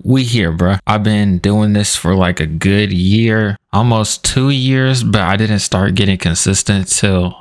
We here, bro. I've been doing this for like a good year, almost 2 years, but I didn't start getting consistent till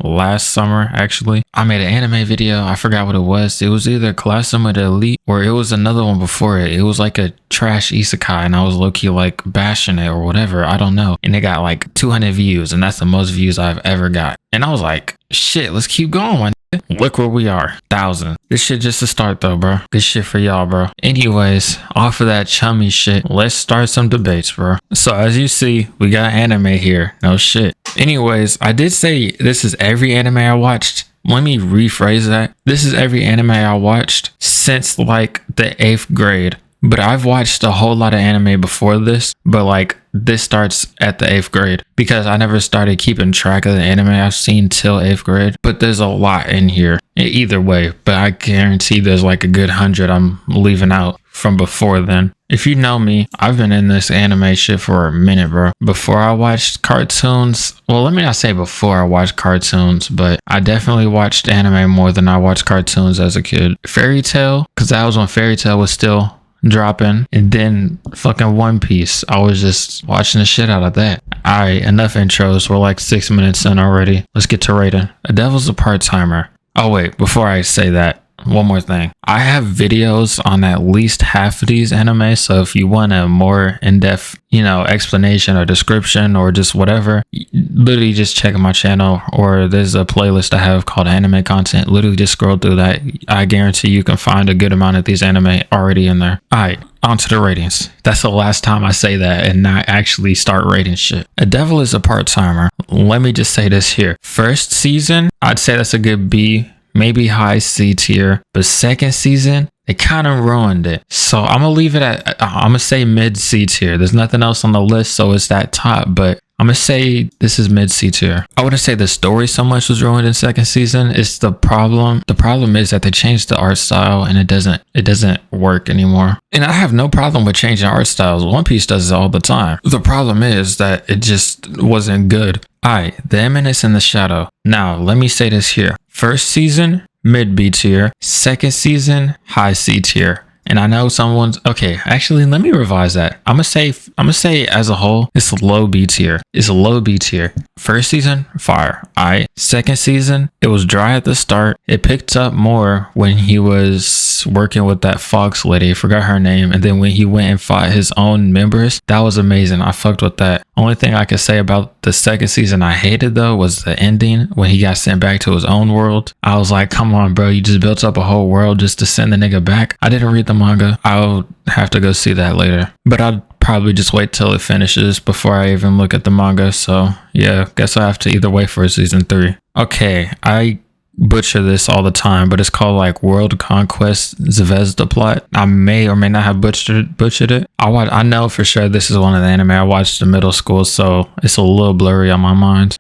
last summer, actually. I made an anime video. I forgot what it was. It was either Classroom of the Elite or it was another one before it. It was like a trash isekai and I was low-key like bashing it or whatever. I don't know. And it got like 200 views and that's the most views I've ever got. And I was like, shit, let's keep going. Look where we are, 1,000. This shit just a start though, bro. This shit for y'all, bro. Anyways, off of that chummy shit, let's start some debates, bro. So as you see, we got anime here. No shit. Anyways, I did say this is every anime I watched. Let me rephrase that. This is every anime I watched since like the 8th grade. But I've watched a whole lot of anime before this, but like this starts at the 8th grade because I never started keeping track of the anime I've seen till 8th grade. But there's a lot in here either way, but I guarantee there's like a good 100 I'm leaving out from before then. If you know me, I've been in this anime shit for a minute, bro. Before I watched cartoons, well, let me not say before I watched cartoons, but I definitely watched anime more than I watched cartoons as a kid. Fairy Tail, because that was when Fairy Tail was still dropping, and then fucking One Piece. I was just watching the shit out of that. Alright, enough intros. We're like 6 minutes in already. Let's get to rating. A Devil's a part-timer. Oh wait, before I say that, one more thing. I have videos on at least half of these anime, so if you want a more in-depth, explanation or description or just whatever, literally just check my channel, or there's a playlist I have called anime content. Literally just scroll through that. I guarantee you can find a good amount of these anime already in there. Alright, on to the ratings. That's the last time I say that and not actually start rating shit. A Devil is a part-timer. Let me just say this here. First season, I'd say that's a good B, maybe high C tier, but second season, they kind of ruined it. So I'm gonna leave it at, I'm gonna say mid C tier. There's nothing else on the list, so it's that top, but I'm gonna say this is mid C tier. I wouldn't say the story so much was ruined in second season. It's the problem. The problem is that they changed the art style and it doesn't work anymore. And I have no problem with changing art styles. One Piece does it all the time. The problem is that it just wasn't good. Alright, The Eminence in the Shadow. Now, let me say this here. First season, mid B tier. Second season, high C tier. And I know someone's okay. Actually, let me revise that. I'm gonna say as a whole, it's low B tier. It's a low B tier. First season, fire. Alright. Second season, it was dry at the start. It picked up more when he was working with that Fox lady. I forgot her name. And then when he went and fought his own members, that was amazing. I fucked with that. Only thing I could say about the second season I hated though was the ending when he got sent back to his own world. I was like, come on, bro. You just built up a whole world just to send the nigga back. I didn't read the manga. I'll have to go see that later. But I'll probably just wait till it finishes before I even look at the manga. So yeah, guess I have to either wait for season 3. Okay, I butcher this all the time, but it's called like World Conquest Zvezda Plot. I may or may not have butchered it. I know for sure this is one of the anime I watched in middle school, so it's a little blurry on my mind.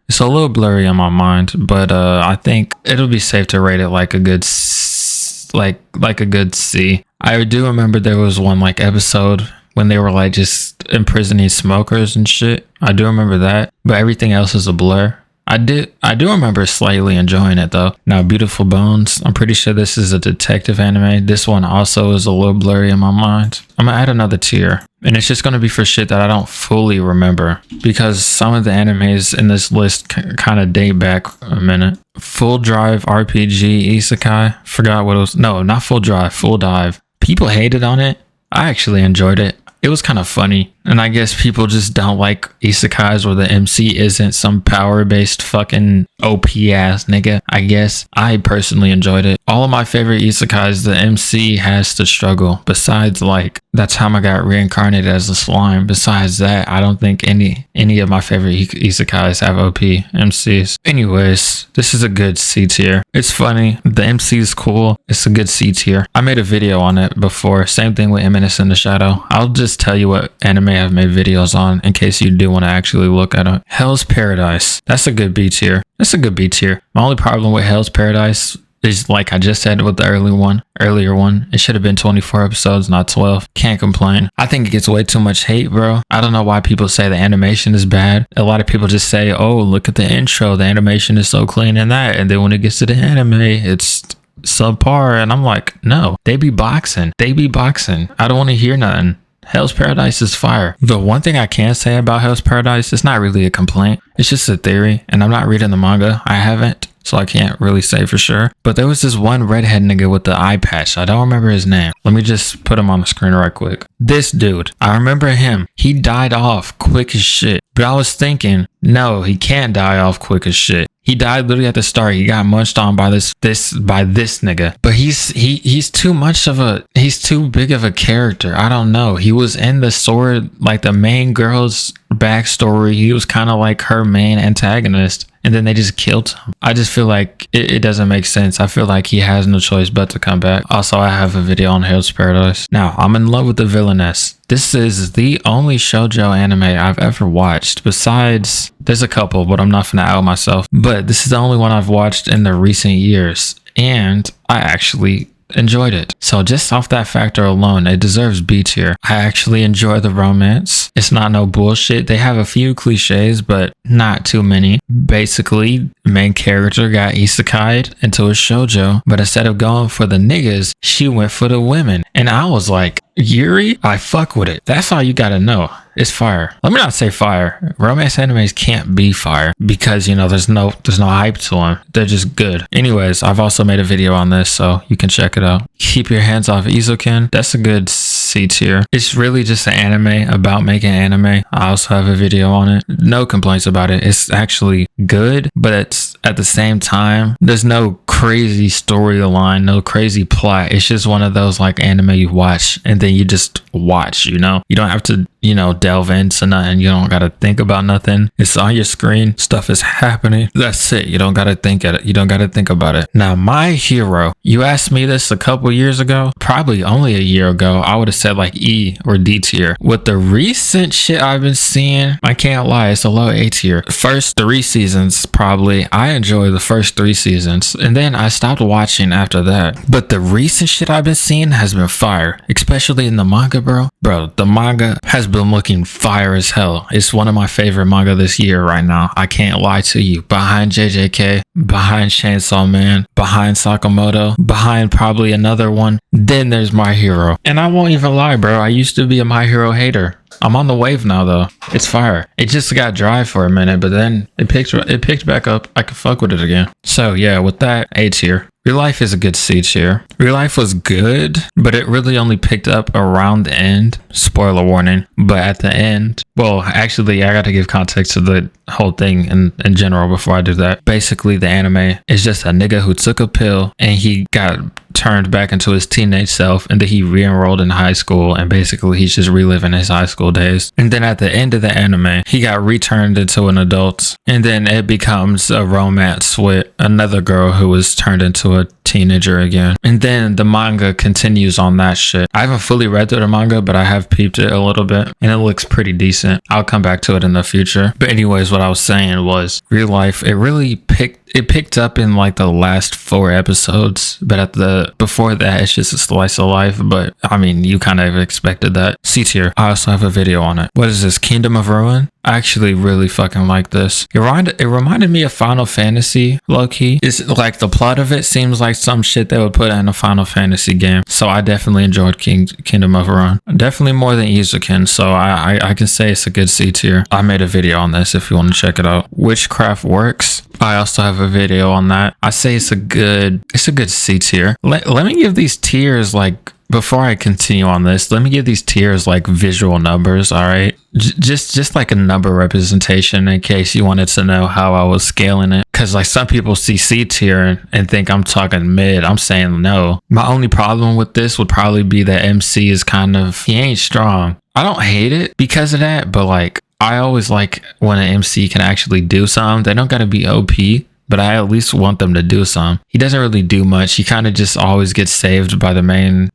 But I think it'll be safe to rate it like a good like a good C. I do remember there was one like episode when they were like just imprisoning smokers and shit. I do remember that, but everything else is a blur. I do remember slightly enjoying it though. Now, Beautiful Bones, I'm pretty sure this is a detective anime. This one also is a little blurry in my mind. I'm gonna add another tier, and it's just gonna be for shit that I don't fully remember because some of the animes in this list kind of date back a minute. Full Drive RPG Isekai. Forgot what it was. No, not Full Drive. Full Dive. People hated on it. I actually enjoyed it. It was kind of funny. And I guess people just don't like isekais where the MC isn't some power-based fucking OP ass nigga. I guess I personally enjoyed it. All of my favorite isekais, the MC has to struggle. Besides, like, that time I got reincarnated as a slime. Besides that, I don't think any of my favorite isekais have OP MCs. Anyways, this is a good C tier. It's funny. The MC is cool. It's a good C tier. I made a video on it before. Same thing with Eminence in the Shadow. I'll just tell you what anime I've made videos on in case you do want to actually look at it. Hell's Paradise. That's a good B tier. That's a good B tier. My only problem with Hell's Paradise is, like I just said with the earlier one, it should have been 24 episodes, not 12. Can't complain. I think it gets way too much hate, bro. I don't know why people say the animation is bad. A lot of people just say, oh, look at the intro. The animation is so clean in that. And then when it gets to the anime, it's subpar. And I'm like, no, they be boxing. They be boxing. I don't want to hear nothing. Hell's Paradise is fire. The one thing I can say about Hell's Paradise, it's not really a complaint. It's just a theory. And I'm not reading the manga. I haven't. So I can't really say for sure. But there was this one redhead nigga with the eye patch. I don't remember his name. Let me just put him on the screen right quick. This dude, I remember him. He died off quick as shit. But I was thinking, no, he can't die off quick as shit. He died literally at the start. He got munched on by this nigga. But he's too big of a character. I don't know. He was in the sword, like the main girl's backstory. He was kind of like her main antagonist. And then they just killed him. I just feel like it doesn't make sense. I feel like he has no choice but to come back. Also, I have a video on Hell's Paradise. Now, I'm in love with the villainess. This is the only shoujo anime I've ever watched. Besides, there's a couple, but I'm not gonna out myself. But this is the only one I've watched in the recent years. And I actually enjoyed it. So just off that factor alone, it deserves B tier. I actually enjoy the romance. It's not no bullshit. They have a few cliches, but not too many. Basically, main character got isekai'd into a shoujo, but instead of going for the niggas, she went for the women. And I was like, Yuri, I fuck with it. That's all you gotta know. It's fire. Let me not say fire. Romance animes can't be fire because, you know, there's no hype to them. They're just good. Anyways, I've also made a video on this, so you can check it out. Keep your hands off Izuken. That's a good C tier. It's really just an anime about making anime. I also have a video on it. No complaints about it. It's actually good, but it's at the same time, there's no crazy storyline, no crazy plot. It's just one of those like anime you watch and then you just watch, you know? You don't have to, you know, delve into nothing. You don't gotta think about nothing. It's on your screen. Stuff is happening. That's it. You don't gotta think at it. You don't gotta think about it. Now, my hero, you asked me this a couple years ago, probably only a year ago. I would have said like E or D tier. With the recent shit I've been seeing, I can't lie, it's a low A tier. First 3 seasons, probably. I enjoy the first 3 seasons, and then I stopped watching after that. But the recent shit I've been seeing has been fire, especially in the manga, bro. Bro, the manga has been looking fire as hell. It's one of my favorite manga this year right now. I can't lie to you. Behind JJK, behind Chainsaw Man, behind Sakamoto, behind probably another one. Then there's My Hero. And I won't even lie, bro. I used to be a My Hero hater. I'm on the wave now though. It's fire. It just got dry for a minute, but then it picked back up. I could fuck with it again. So yeah, with that, A tier. Real Life is a good C tier. Real Life was good, but it really only picked up around the end. Spoiler warning. But at the end, well, actually, I got to give context to the whole thing in general before I do that. Basically, the anime is just a nigga who took a pill and he got turned back into his teenage self, and then he re-enrolled in high school, and basically he's just reliving his high school days. And then at the end of the anime, he got returned into an adult, and then it becomes a romance with another girl who was turned into a teenager again. And then the manga continues on that shit. I haven't fully read through the manga, but I have peeped it a little bit, and it looks pretty decent. I'll come back to it in the future. But anyways, what I was saying was Real Life, it really picked up in like the last 4 episodes, but before that it's just a slice of life. But I mean, you kind of expected that. C tier. I also have a video on it. What is this? Kingdom of Ruin? I actually really fucking like this. It reminded me of Final Fantasy, low-key. It's like the plot of it seems like some shit they would put in a Final Fantasy game. So I definitely enjoyed Kingdom of Ruin. Definitely more than Izuken, so I can say it's a good C tier. I made a video on this if you want to check it out. Witchcraft Works. I also have a video on that. I say it's a good C tier. Let me give these tiers like, before I continue on this, let me give these tiers like visual numbers, all right? Just like a number representation in case you wanted to know how I was scaling it. Because like some people see C tier and think I'm talking mid. I'm saying no. My only problem with this would probably be that MC is he ain't strong. I don't hate it because of that, but like I always like when an MC can actually do something. They don't gotta be OP, but I at least want them to do something. He doesn't really do much. He kind of just always gets saved by the main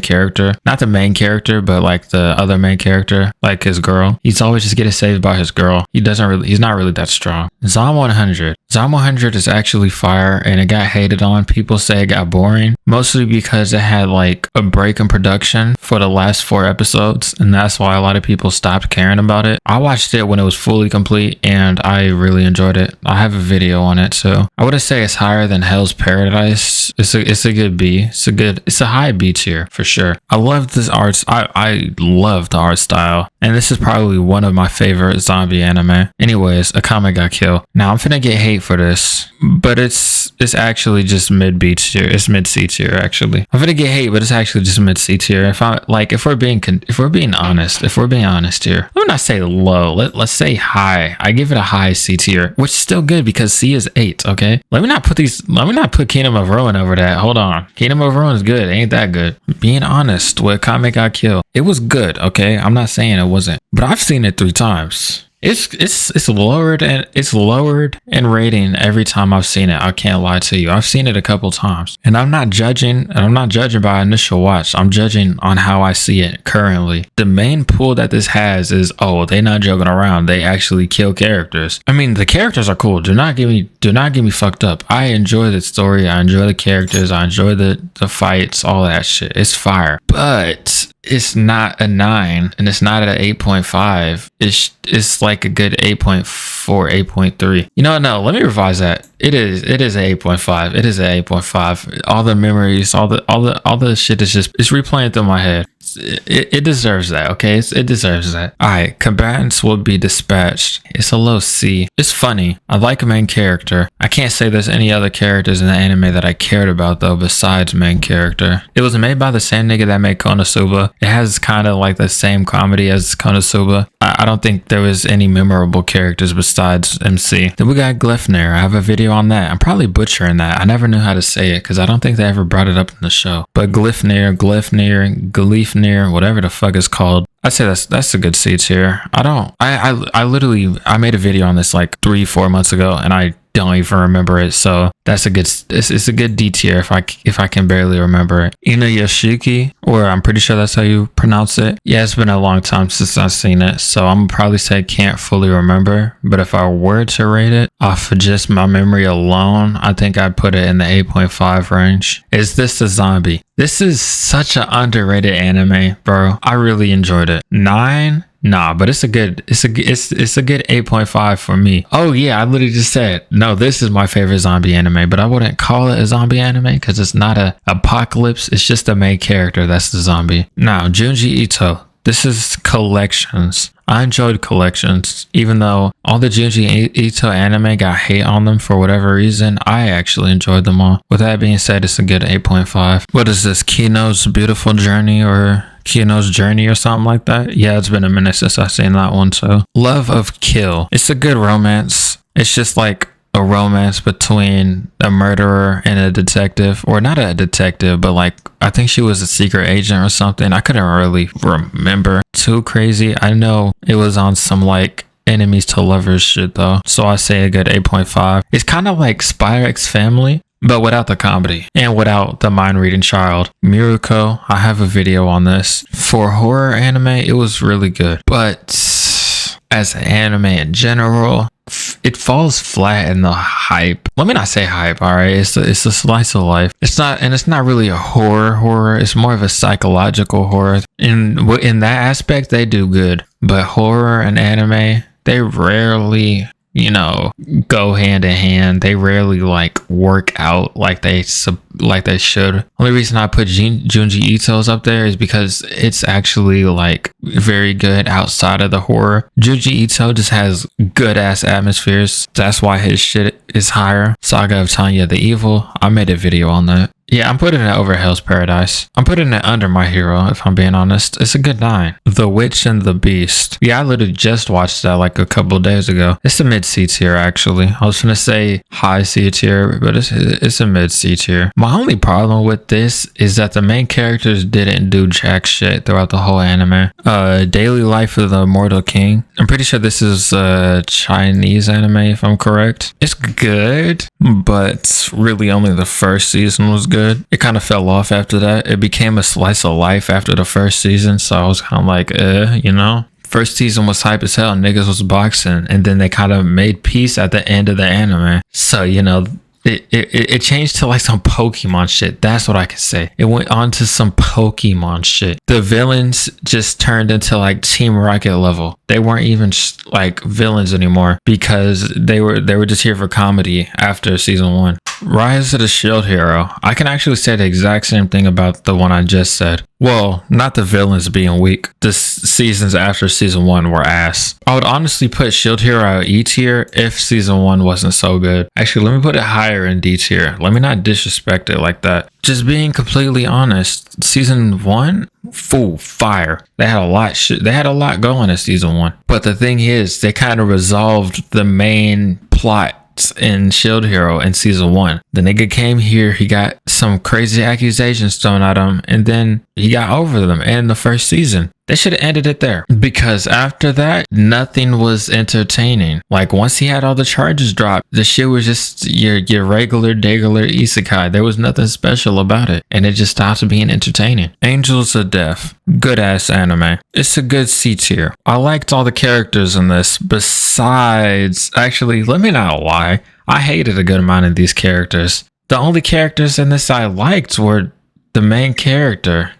character. Not the main character, but like the other main character, like his girl. He's always just getting saved by his girl. He's not really that strong. Zom 100. Zom 100 is actually fire, and it got hated on. People say it got boring. mostly because it had like a break in production for the last 4 episodes, and that's why a lot of people stopped caring about it. I watched it when it was fully complete, and I really enjoyed it. I have a video on it, so I wouldn't say it's higher than Hell's Paradise. It's a good B. It's a high B tier for sure. I love this art. I love the art style, and this is probably one of my favorite zombie anime. Anyways, Akame ga Kill. Now I'm finna get hate for this, but it's actually just mid B tier. It's mid C tier actually. I'm finna get hate, but it's actually just mid C tier. If we're being honest here, let me not say low. Let's say high. I give it a high C tier, which is still good because C is 8. Okay, let me not put Kingdom of Ruin over that. Hold on, Kingdom of Ruin is good. It ain't that good. Being honest with Akame ga Kill, it was good. Okay, I'm not saying it wasn't, but I've seen it 3 times. It's lowered in rating every time I've seen it. I can't lie to you. I've seen it a couple times, and I'm not judging by initial watch. I'm judging on how I see it currently. The main pull that this has is, oh, they're not joking around. They actually kill characters. I mean, the characters are cool. Do not get me fucked up. I enjoy the story. I enjoy the characters. I enjoy the fights, all that shit. It's fire. But it's not a 9, and it's not at an 8.5. It's like a good 8.4, 8.3. You know, no, let me revise that. It is an 8.5. It is an 8.5. All the memories, all the shit is it's replaying through my head. It deserves that, okay? It deserves that. All right, combatants will be dispatched. It's a low C. It's funny. I like a main character. I can't say there's any other characters in the anime that I cared about though besides main character. It was made by the same nigga that made Konosuba. It has kind of like the same comedy as Konosuba. I don't think there was any memorable characters besides MC. Then we got Glyphner. I have a video on that. I'm probably butchering that. I never knew how to say it because I don't think they ever brought it up in the show. But Glyphner, whatever the fuck it's called. I'd say that's a good C tier. I literally made a video on this like 3-4 months ago, and I don't even remember it. So that's it's a good D tier if I can barely remember it. Inuyashiki, or I'm pretty sure that's how you pronounce it. Yeah, it's been a long time since I've seen it, so I'm probably say can't fully remember. But if I were to rate it off of just my memory alone, I think I'd put it in the 8.5 range. Is this a zombie? This is such an underrated anime, bro. I really enjoyed it. 9? Nah, but it's a good 8.5 for me. Oh yeah, I literally just said, no, this is my favorite zombie anime, but I wouldn't call it a zombie anime because it's not a apocalypse. It's just the main character that's the zombie. Now, Junji Ito. This is Collections. I enjoyed Collections, even though all the Junji Ito anime got hate on them for whatever reason. I actually enjoyed them all. With that being said, it's a good 8.5. What is this? Kino's Beautiful Journey or Kino's Journey or something like that? Yeah, it's been a minute since I've seen that one. So Love of Kill. It's a good romance. It's just like a romance between a murderer and a detective, or not a detective, but like I think she was a secret agent or something. I couldn't really remember too crazy. I know it was on some like enemies to lovers shit though, so I say a good 8.5. It's kind of like Spy X Family, but without the comedy and without the mind reading child. Miruko, I have a video on this. For horror anime, it was really good, but as an anime in general, it falls flat in the hype. Let me not say hype, all right? It's a slice of life. It's not really a horror. It's more of a psychological horror. In that aspect, they do good. But horror and anime, they rarely, go hand in hand. They rarely like work out like they should. Only reason I put Junji Ito's up there is because it's actually like very good outside of the horror. Junji Ito just has good ass atmospheres. That's why his shit is higher. Saga of Tanya the Evil. I made a video on that. Yeah, I'm putting it over Hell's Paradise. I'm putting it under My Hero, if I'm being honest. It's a good 9. The Witch and the Beast. Yeah, I literally just watched that like a couple days ago. It's a mid C tier actually. I was gonna say high C tier, but it's a mid C tier. My only problem with this is that the main characters didn't do jack shit throughout the whole anime. Daily Life of the Immortal King. I'm pretty sure this is a Chinese anime if I'm correct. It's good, but really only the first season was good. It kind of fell off after that. It became a slice of life after the first season, so I was kind of like, First season was hype as hell. Niggas was boxing, and then they kind of made peace at the end of the anime. So, it changed to like some Pokemon shit. That's what I can say. It went on to some Pokemon shit. The villains just turned into like Team Rocket level. They weren't even like villains anymore because they were just here for comedy after season 1. Rise of the Shield Hero. I can actually say the exact same thing about the one I just said. Well, not the villains being weak. The seasons after season 1 were ass. I would honestly put Shield Hero E tier if season 1 wasn't so good. Actually, let me put it higher in D tier. Let me not disrespect it like that. Just being completely honest, season 1, full fire. They had a lot They had a lot going in season 1. But the thing is, they kind of resolved the main plot in Shield Hero in season 1. The nigga came here, he got some crazy accusations thrown at him, and then he got over them in the first season. They should have ended it there because after that, nothing was entertaining. Like once he had all the charges dropped, the shit was just your regular Isekai. There was nothing special about it, and it just stopped being entertaining. Angels of Death, good ass anime. It's a good C tier. I liked all the characters in this. Besides, actually, let me not lie, I hated a good amount of these characters. The only characters in this I liked were the main character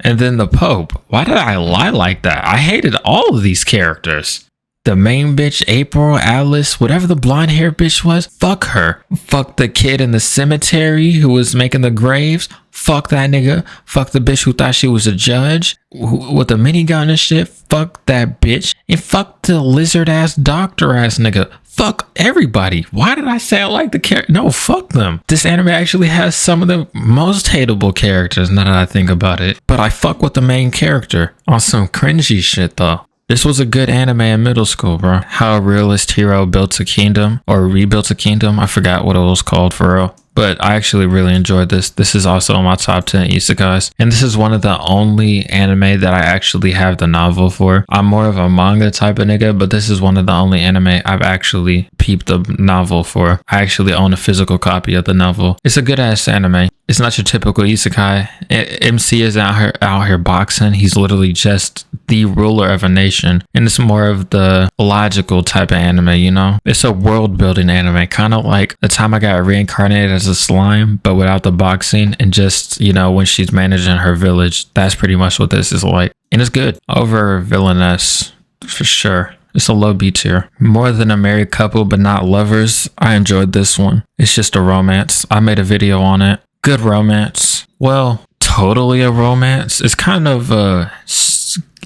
and then the Pope. Why did I lie like that? I hated all of these characters. The main bitch, April, Alice, whatever the blonde hair bitch was, fuck her. Fuck the kid in the cemetery who was making the graves. Fuck that nigga. Fuck the bitch who thought she was a judge with a minigun and shit. Fuck that bitch. And fuck the lizard ass doctor ass nigga. Fuck everybody. Why did I say I like the character? No, fuck them. This anime actually has some of the most hateable characters now that I think about it. But I fuck with the main character on some cringy shit though. This was a good anime in middle school, bro. How a realist hero built a kingdom or rebuilt a kingdom. I forgot what it was called for real. But I actually really enjoyed this. This is also on my top 10 isekais. And this is one of the only anime that I actually have the novel for. I'm more of a manga type of nigga, but this is one of the only anime I've actually peeped the novel for. I actually own a physical copy of the novel. It's a good ass anime. It's not your typical isekai. MC is out here boxing. He's literally just the ruler of a nation. And it's more of the logical type of anime, you know? It's a world building anime. Kind of like the time I got reincarnated as a slime, but without the boxing and just, you know, when she's managing her village. That's pretty much what this is like. And it's good. Over Villainess, for sure. It's a low B tier. More Than a Married Couple But Not Lovers. I enjoyed this one. It's just a romance. I made a video on it. Good romance. Well, totally a romance. It's kind of a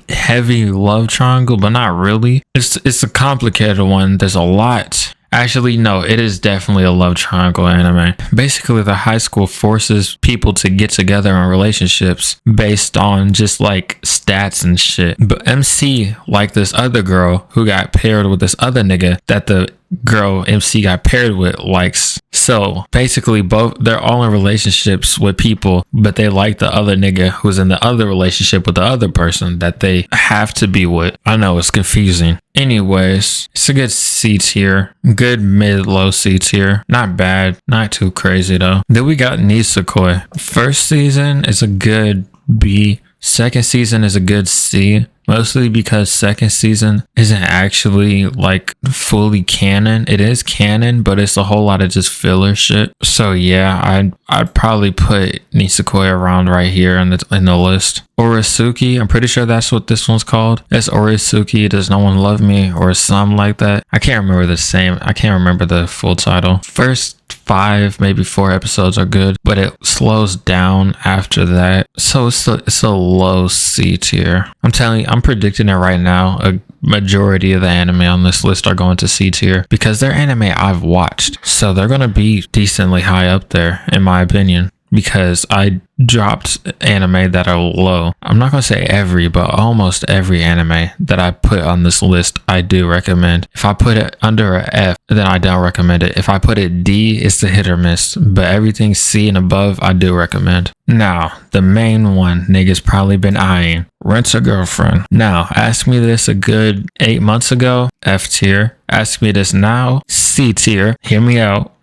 heavy love triangle, but not really. It's a complicated one. There's a lot. Actually, no, it is definitely a love triangle anime. Basically, the high school forces people to get together in relationships based on just like stats and shit. But MC, like this other girl who got paired with this other nigga that the girl MC got paired with likes. So basically they're all in relationships with people, but they like the other nigga who's in the other relationship with the other person that they have to be with. I know it's confusing. Anyways, it's a good C tier. Good mid-low C tier. Not bad. Not too crazy though. Then we got Nisekoi. First season is a good B. Second season is a good C. Mostly because second season isn't actually like fully canon. It is canon, but it's a whole lot of just filler shit. So yeah, I'd probably put Nisekoi around right here in the list. Orisuki, I'm pretty sure that's what this one's called. It's Orisuki, Does No One Love Me, or something like that. I can't remember the full title. First 5, maybe 4 episodes are good, but it slows down after that. So it's a low C tier. I'm telling you, I'm predicting it right now. A majority of the anime on this list are going to C tier because they're anime I've watched. So they're going to be decently high up there, in my opinion, because I dropped anime that are low. I'm not going to say every, but almost every anime that I put on this list, I do recommend. If I put it under a F, then I don't recommend it. If I put it D, it's a hit or miss, but everything C and above, I do recommend. Now, the main one niggas probably been eyeing, Rent a Girlfriend. Now, ask me this a good 8 months ago, F tier. Ask me this now, C tier. Hear me out.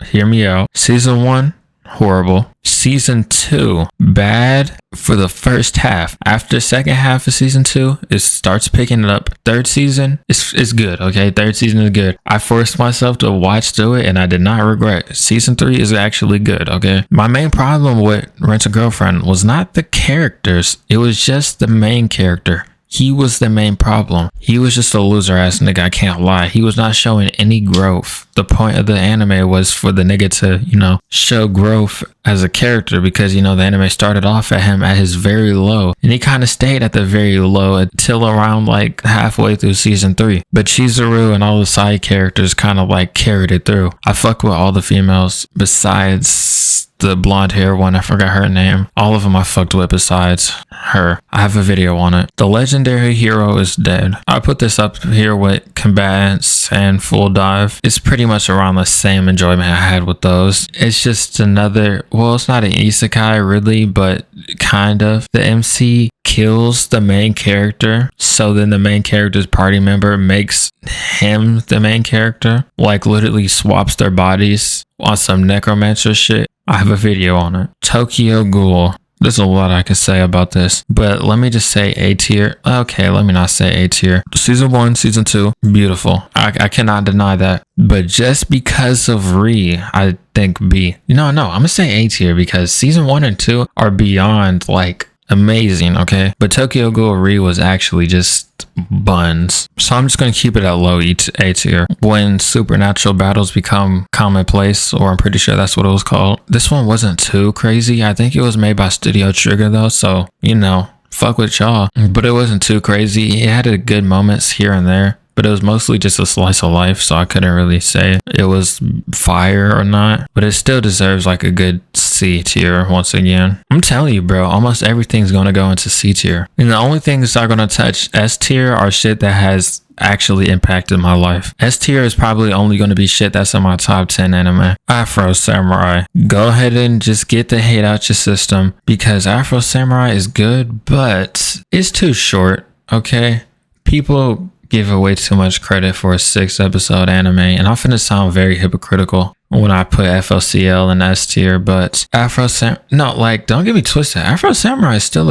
Season 1, horrible. Season 2, bad for the first half. After second half of season 2, it starts picking it up. Third season, it's good, okay? Third season is good. I forced myself to watch through it and I did not regret. Season 3 is actually good, okay? My main problem with Rent a Girlfriend was not the characters. It was just the main character. He was the main problem. He was just a loser ass nigga, I can't lie. He was not showing any growth. The point of the anime was for the nigga to, show growth as a character because, the anime started off at him at his very low. And he kind of stayed at the very low until around like halfway through season 3. But Chizuru and all the side characters kind of like carried it through. I fuck with all the females besides the blonde hair one. I forgot her name. All of them I fucked with besides her. I have a video on it. The legendary hero is dead. I put this up here with Combatants and Full Dive. It's pretty much around the same enjoyment I had with those. It's just another, well, it's not an isekai really, but kind of. The MC kills the main character, so then the main character's party member makes him the main character, like literally swaps their bodies on some necromancer shit. I have a video on it. Tokyo Ghoul. There's a lot I could say about this, but let me just say A tier. Okay, let me not say A tier. Season 1, season 2, beautiful. I cannot deny that. But just because of Re, I think B. No, I'm gonna say A tier because season 1 and 2 are beyond like amazing, okay? But Tokyo Ghoul Re was actually just buns. So I'm just going to keep it at low A tier. When supernatural battles become commonplace, or I'm pretty sure that's what it was called. This one wasn't too crazy. I think it was made by Studio Trigger though, so fuck with y'all. But it wasn't too crazy. It had good moments here and there, but it was mostly just a slice of life, so I couldn't really say it was fire or not. But it still deserves like a good C tier once again. I'm telling you, bro, almost everything's going to go into C tier. And the only things that are going to touch S tier are shit that has actually impacted my life. S tier is probably only going to be shit that's in my top 10 anime. Afro Samurai. Go ahead and just get the hate out your system because Afro Samurai is good, but it's too short, okay? People give away too much credit for a 6-episode anime, and I'm finna sound very hypocritical when I put FOCL in S tier, but don't get me twisted. Afro Samurai is still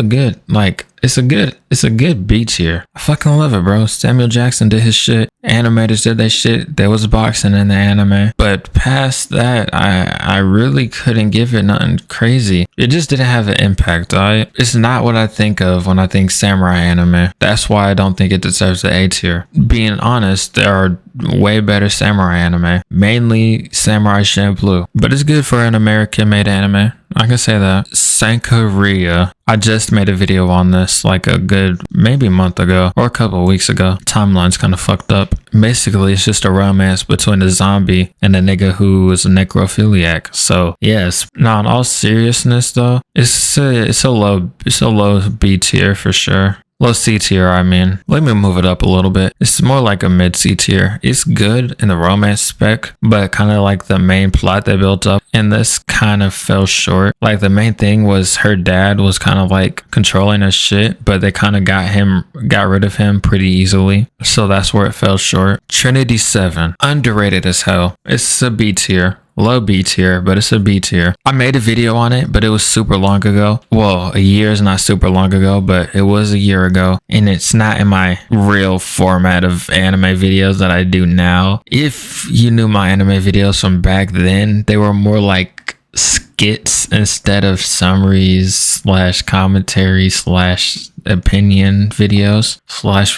it's a good B tier. I fucking love it, bro. Samuel Jackson did his shit. Animators did their shit. There was boxing in the anime. But past that, I really couldn't give it nothing crazy. It just didn't have an impact, alright? It's not what I think of when I think samurai anime. That's why I don't think it deserves the A tier. Being honest, there are way better samurai anime. Mainly Samurai Champloo. But it's good for an American-made anime. I can say that. Sankaria. I just made a video on this like a good maybe a month ago or a couple of weeks ago. Timeline's kind of fucked up. Basically, it's just a romance between a zombie and a nigga who is a necrophiliac. So yes. Now, in all seriousness though, it's a low B tier for sure. Low C tier, I mean. Let me move it up a little bit. It's more like a mid C tier. It's good in the romance spec, but kind of like the main plot they built up in this kind of fell short. Like the main thing was her dad was kind of like controlling her shit, but they kind of got rid of him pretty easily. So that's where it fell short. Trinity 7. Underrated as hell. It's a B tier. Low B tier, but it's a B tier. I made a video on it, but it was super long ago. Well, a year is not super long ago, but it was a year ago. And it's not in my real format of anime videos that I do now. If you knew my anime videos from back then, they were more like skits instead of summaries / commentary / opinion videos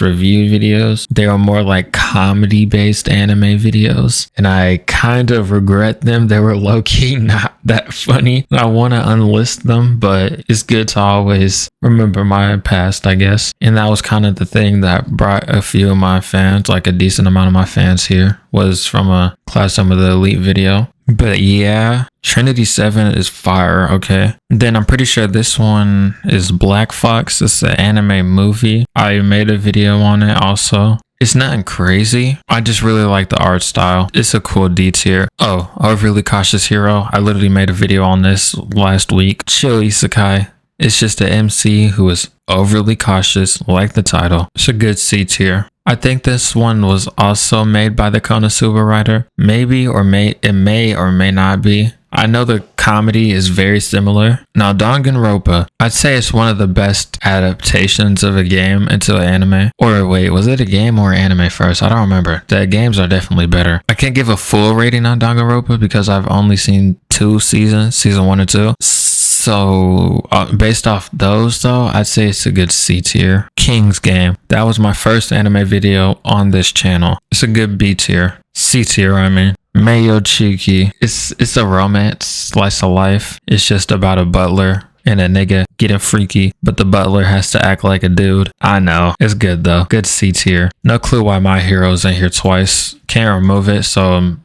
/ review videos. They are more like comedy based anime videos, and I kind of regret them. They were low-key not that funny. I want to unlist them, but it's good to always remember my past, I guess. And that was kind of the thing that brought a few of my fans, like a decent amount of my fans here, was from a Class Some of the Elite video. But yeah, Trinity 7 is fire, okay? Then I'm pretty sure this one is Black Fox. It's an anime movie. I made a video on it also. It's nothing crazy. I just really like the art style. It's a cool D tier. Oh, Overly Cautious Hero. I literally made a video on this last week. Chill Isekai. It's just an MC who is overly cautious, like the title. It's a good C tier. I think this one was also made by the Konosuba writer. It may or may not be. I know the comedy is very similar. Now, Danganronpa, I'd say it's one of the best adaptations of a game into an anime. Or wait, was it a game or anime first? I don't remember. The games are definitely better. I can't give a full rating on Danganronpa because I've only seen 2 seasons, season 1 and 2. So based off those though, I'd say it's a good C tier. King's Game. That was my first anime video on this channel. It's a good B tier. C tier, I mean. Mayo Chiki. It's a romance slice of life. It's just about a butler and a nigga getting freaky, but the butler has to act like a dude. I know. It's good though. Good C tier. No clue why My Hero's in here twice. Can't remove it, so I'm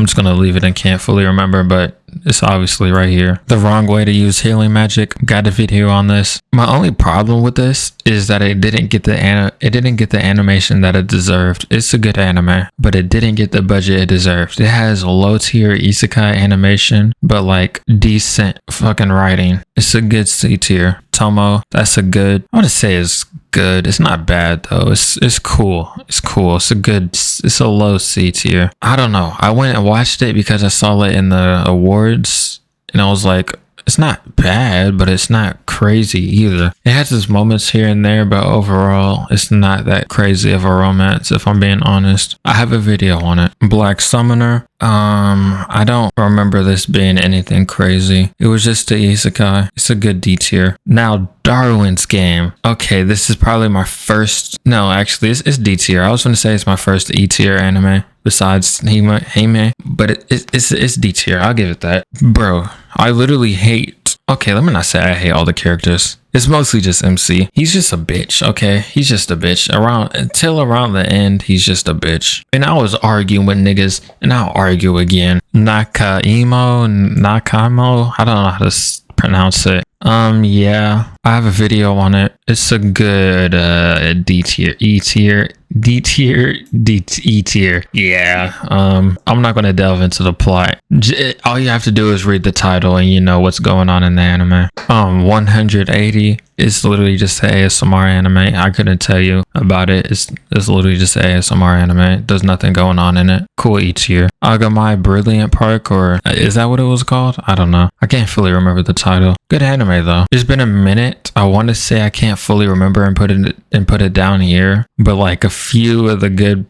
just gonna leave it and can't fully remember, but it's obviously right here. The wrong way to use healing magic. Got a video on this. My only problem with this is that it didn't get the animation that it deserved. It's a good anime, but it didn't get the budget it deserved. It has low tier isekai animation, but like decent fucking writing. It's a good C tier. Tomo, that's a good, I want to say it's good. It's not bad though. It's cool. It's cool. It's a low C tier. I don't know. I went and watched it because I saw it in the awards and I was like, it's not bad, but it's not crazy either. It has its moments here and there, but overall, it's not that crazy of a romance, if I'm being honest. I have a video on it. Black Summoner. I don't remember this being anything crazy. It was just the isekai. It's a good D tier. Now, Darwin's Game. Okay, this is probably my first. No, actually, it's D tier. I was going to say it's my first E tier anime besides Hime, but it's D tier. I'll give it that. Bro, I literally hate. Okay, let me not say I hate all the characters. It's mostly just MC. He's just a bitch, okay? He's just a bitch. Until around the end, he's just a bitch. And I was arguing with niggas, and I'll argue again. Nakamo? I don't know how to pronounce it. Yeah, I have a video on it. It's a good D tier, E tier, D tier, E tier. Yeah. I'm not gonna delve into the plot. All you have to do is read the title and you know what's going on in the anime. 180 is literally just an ASMR anime. I couldn't tell you about it. It's literally just an ASMR anime. There's nothing going on in it. Cool E tier. Agamai Brilliant Park, or is that what it was called? I don't know. I can't fully remember the title. Good anime though. It's been a minute. I want to say I can't fully remember and put it down here, but like a few of the good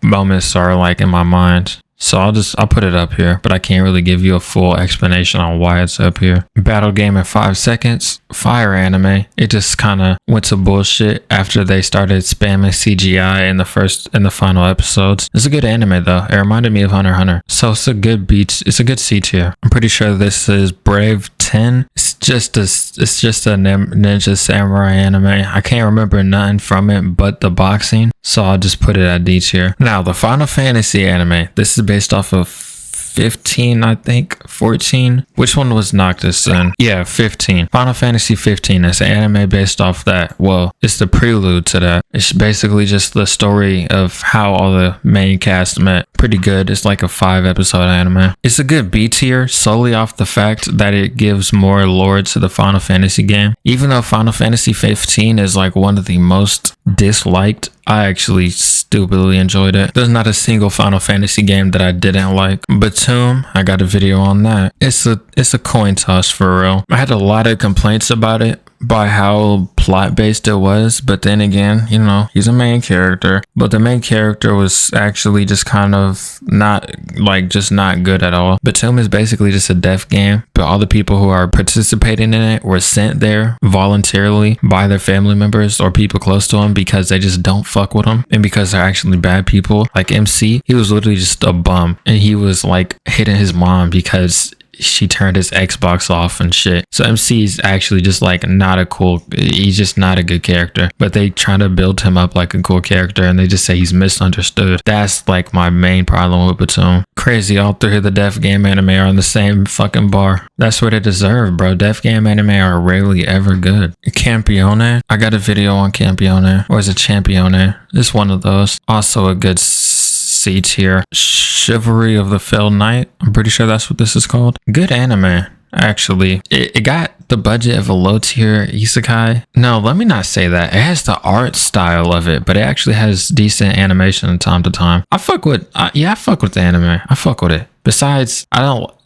moments are like in my mind. So I'll put it up here, but I can't really give you a full explanation on why it's up here. Battle Game in 5 seconds. Fire anime. It just kind of went to bullshit after they started spamming CGI in the final episodes. It's a good anime though. It reminded me of Hunter x Hunter. So it's a good beat. It's a good C tier. I'm pretty sure this is Brave 10. It's just a ninja samurai anime. I can't remember nothing from it but the boxing, so I'll just put it at D tier. Now the Final Fantasy anime. This is based off of 15, I think 14. Which one was Noctis in? Yeah, 15. Final Fantasy 15. It's an anime based off that. Well, it's the prelude to that. It's basically just the story of how all the main cast met. Pretty good. It's like a 5-episode anime. It's a good B tier solely off the fact that it gives more lore to the Final Fantasy game. Even though Final Fantasy 15 is like one of the most disliked, I actually stupidly enjoyed it. There's not a single Final Fantasy game that I didn't like. Batum, I got a video on that. It's a coin toss for real. I had a lot of complaints about it by how plot based it was, but then again, you know, he's a main character, but the main character was actually just kind of not good at all. Batum is basically just a death game, but all the people who are participating in it were sent there voluntarily by their family members or people close to them because they just don't fuck with them and because they're actually bad people. Like MC, he was literally just a bum and he was like hitting his mom because she turned his Xbox off and shit. So MC is actually just like he's just not a good character, but they try to build him up like a cool character and they just say he's misunderstood. That's like my main problem with Batum. Crazy, all 3 of the Death Game anime are on the same fucking bar. That's what they deserve, bro. Death Game anime are rarely ever good. Campione, I got a video on Campione, or is it Champione? It's one of those. Also a good C tier. Chivalry of the Fell Knight. I'm pretty sure that's what this is called. Good anime, actually. It got the budget of a low tier isekai. No, let me not say that. It has the art style of it, but it actually has decent animation time to time. I fuck with the anime. I fuck with it. Besides,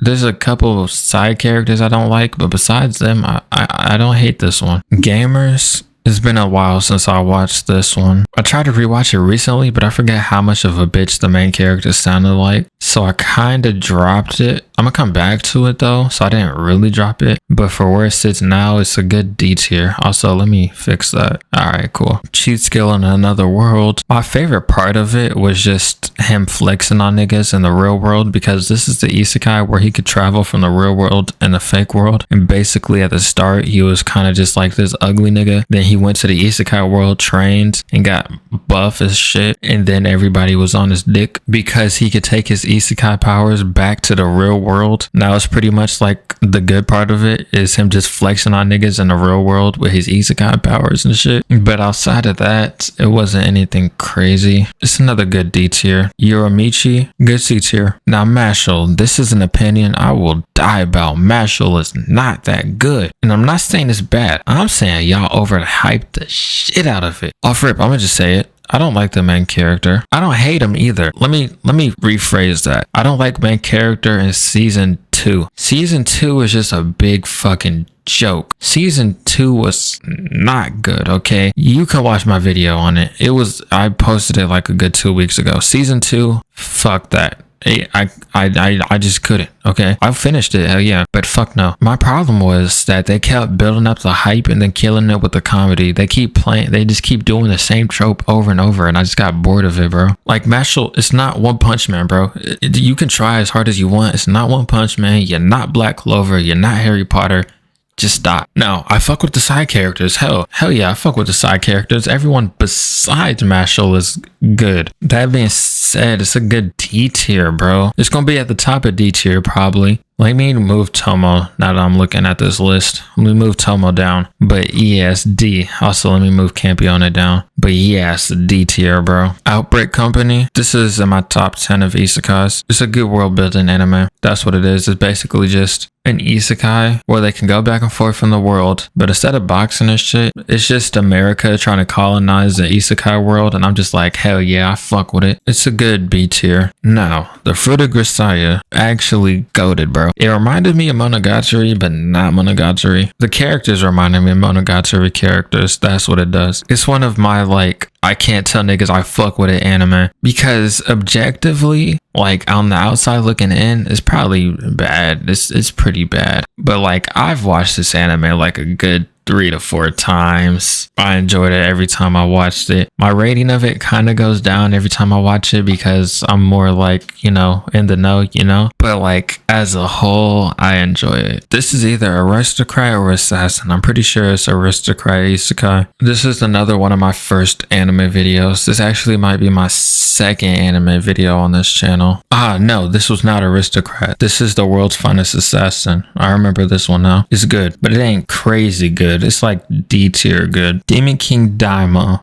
there's a couple of side characters I don't like, but besides them, I don't hate this one. Gamers. It's been a while since I watched this one. I tried to rewatch it recently, but I forget how much of a bitch the main character sounded like. So I kind of dropped it. I'm gonna come back to it though, so I didn't really drop it. But for where it sits now, it's a good D tier. Also, let me fix that. Alright, cool. Cheat skill in another world. My favorite part of it was just him flexing on niggas in the real world, because this is the isekai where he could travel from the real world and the fake world. And basically at the start, he was kind of just like this ugly nigga. Then he went to the isekai world, trained, and got buff as shit. And then everybody was on his dick because he could take his isekai powers back to the real world. Now it's pretty much like the good part of it is him just flexing on niggas in the real world with his isekai powers and shit. But outside of that, it wasn't anything crazy. It's another good D tier. Yorimichi, good C tier. Now Mashal, this is an opinion I will die about. Mashal is not that good. And I'm not saying it's bad. I'm saying y'all overhyped the shit out of it. Off rip, I'm gonna just say it. I don't like the main character. I don't hate him either. Let me rephrase that. I don't like main character in season 2. Season 2 is just a big fucking joke. Season 2 was not good, okay? You can watch my video on it. I posted it like a good 2 weeks ago. Season 2, fuck that. I just couldn't. Okay, I finished it, hell yeah, but fuck no. My problem was that they kept building up the hype and then killing it with the comedy. They just keep doing the same trope over and over, and I just got bored of it, bro. Like Mashal, it's not One Punch Man, bro. You can try as hard as you want. It's not One Punch Man. You're not Black Clover. You're not Harry Potter. Just stop. No, I fuck with the side characters. Hell yeah, I fuck with the side characters. Everyone besides Mashal is good. That being said, it's a good D tier, bro. It's gonna be at the top of D tier probably. Let me move Tomo now that I'm looking at this list. Let me move Tomo down. But yes, D. Also, let me move Campione down. But yes, D tier, bro. Outbreak Company. This is in my top 10 of isekais. It's a good world building anime. That's what it is. It's basically just an isekai where they can go back and forth from the world. But instead of boxing and shit, it's just America trying to colonize the isekai world. And I'm just like, hell yeah, I fuck with it. It's a good B tier. Now, the Fruit of Grisaya actually goated, bro. It reminded me of Monogatari, but not Monogatari. The characters reminded me of Monogatari characters. That's what it does. It's one of my, like, I can't tell niggas I fuck with it anime. Because objectively, like, on the outside looking in, it's probably bad. It's pretty bad. But, like, I've watched this anime, like, a good 3 to 4 times. I enjoyed it every time I watched it. My rating of it kind of goes down every time I watch it because I'm more like, in the know, but like as a whole, I enjoy it. This is either Aristocrat or Assassin. I'm pretty sure it's Aristocrat Isekai. This is another one of my first anime videos. This actually might be my second anime video on this channel. No, this was not Aristocrat. This is the World's Finest Assassin. I remember this one now. It's good, but it ain't crazy good. It's like D tier good. Demon King Daimo.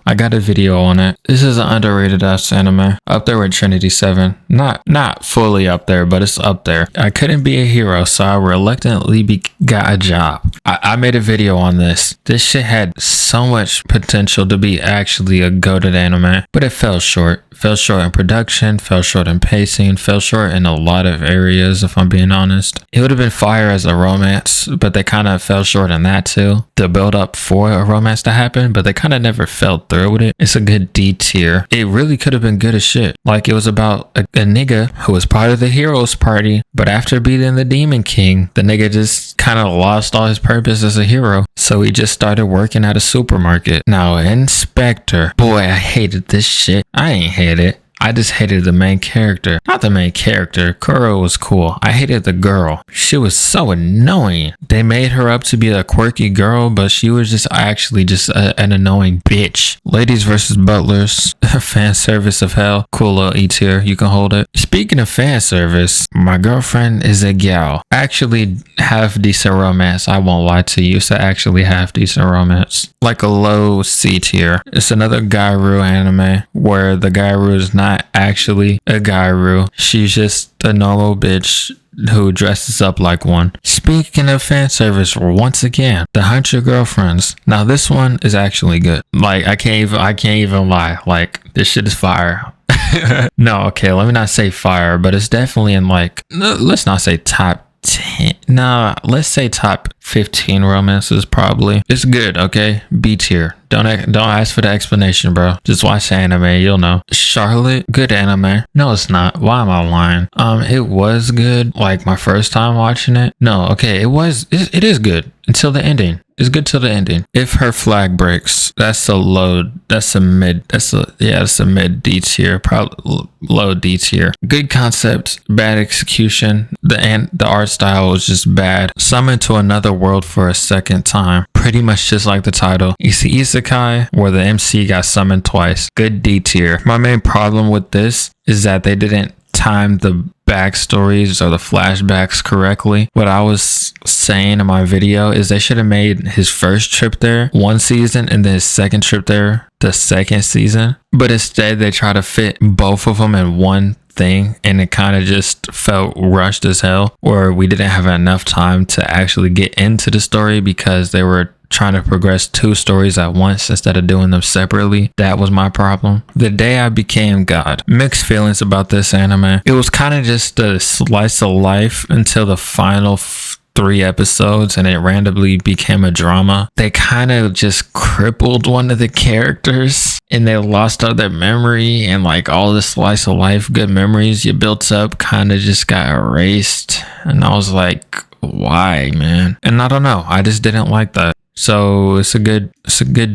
I got a video on it. This is an underrated ass anime. Up there with Trinity 7. Not fully up there, but it's up there. I couldn't be a hero, so I reluctantly got a job. I made a video on this. This shit had so much potential to be actually a goated anime, but it fell short. Fell short in production, fell short in pacing, fell short in a lot of areas, if I'm being honest. It would have been fire as a romance, but they kind of fell short in that too. The build up for a romance to happen, but they kind of never fell through with it. It's a good D tier. It really could have been good as shit. Like, it was about a nigga who was part of the heroes party, but after beating the Demon King, the nigga just kind of lost all his purpose as a hero. So he just started working at a supermarket. Now, Inspector. Boy, I hated this shit. I ain't hate it. I just hated the main character. Not the main character. Kuro was cool. I hated the girl. She was so annoying. They made her up to be a quirky girl, but she was just actually just an annoying bitch. Ladies versus Butlers. Fan service of hell. Cool little E tier. You can hold it. Speaking of fan service, my girlfriend is a gal. Actually have decent romance. I won't lie to you. It's actually have decent romance. Like a low C tier. It's another Gairu anime where the Gairu is not actually a Gairu. She's just a normal bitch who dresses up like one. Speaking of fan service, once again, the Hunt Your Girlfriends. Now this one is actually good. Like I can't even lie. Like this shit is fire. No, okay, let me not say fire, but it's definitely in like, let's not say top 10. Nah, let's say top 15 romances probably. It's good, okay? B tier. Don't ask for the explanation, bro. Just watch the anime, you'll know. Charlotte, good anime. No, it's not. Why am I lying? It was good. Like my first time watching it. No, okay, it is good until the ending. It's good till the ending. If her flag breaks, that's a mid D tier, probably low D tier. Good concept, bad execution. The art style was just bad. Summoned to another world for a second time. Pretty much just like the title. It's the Isekai where the MC got summoned twice. Good D tier. My main problem with this is that they didn't time the backstories or the flashbacks correctly. What I was saying in my video is they should have made his first trip there one season and then his second trip there the second season, but instead they try to fit both of them in one thing, and it kind of just felt rushed as hell, or we didn't have enough time to actually get into the story because they were trying to progress two stories at once instead of doing them separately. That was my problem. The Day I Became God. Mixed feelings about this anime. It was kind of just a slice of life until the final 3 episodes, and it randomly became a drama. They kind of just crippled one of the characters and they lost all their memory, and like all the slice of life good memories you built up kind of just got erased. And I was like, why, man? And I don't know, I just didn't like that. So it's a good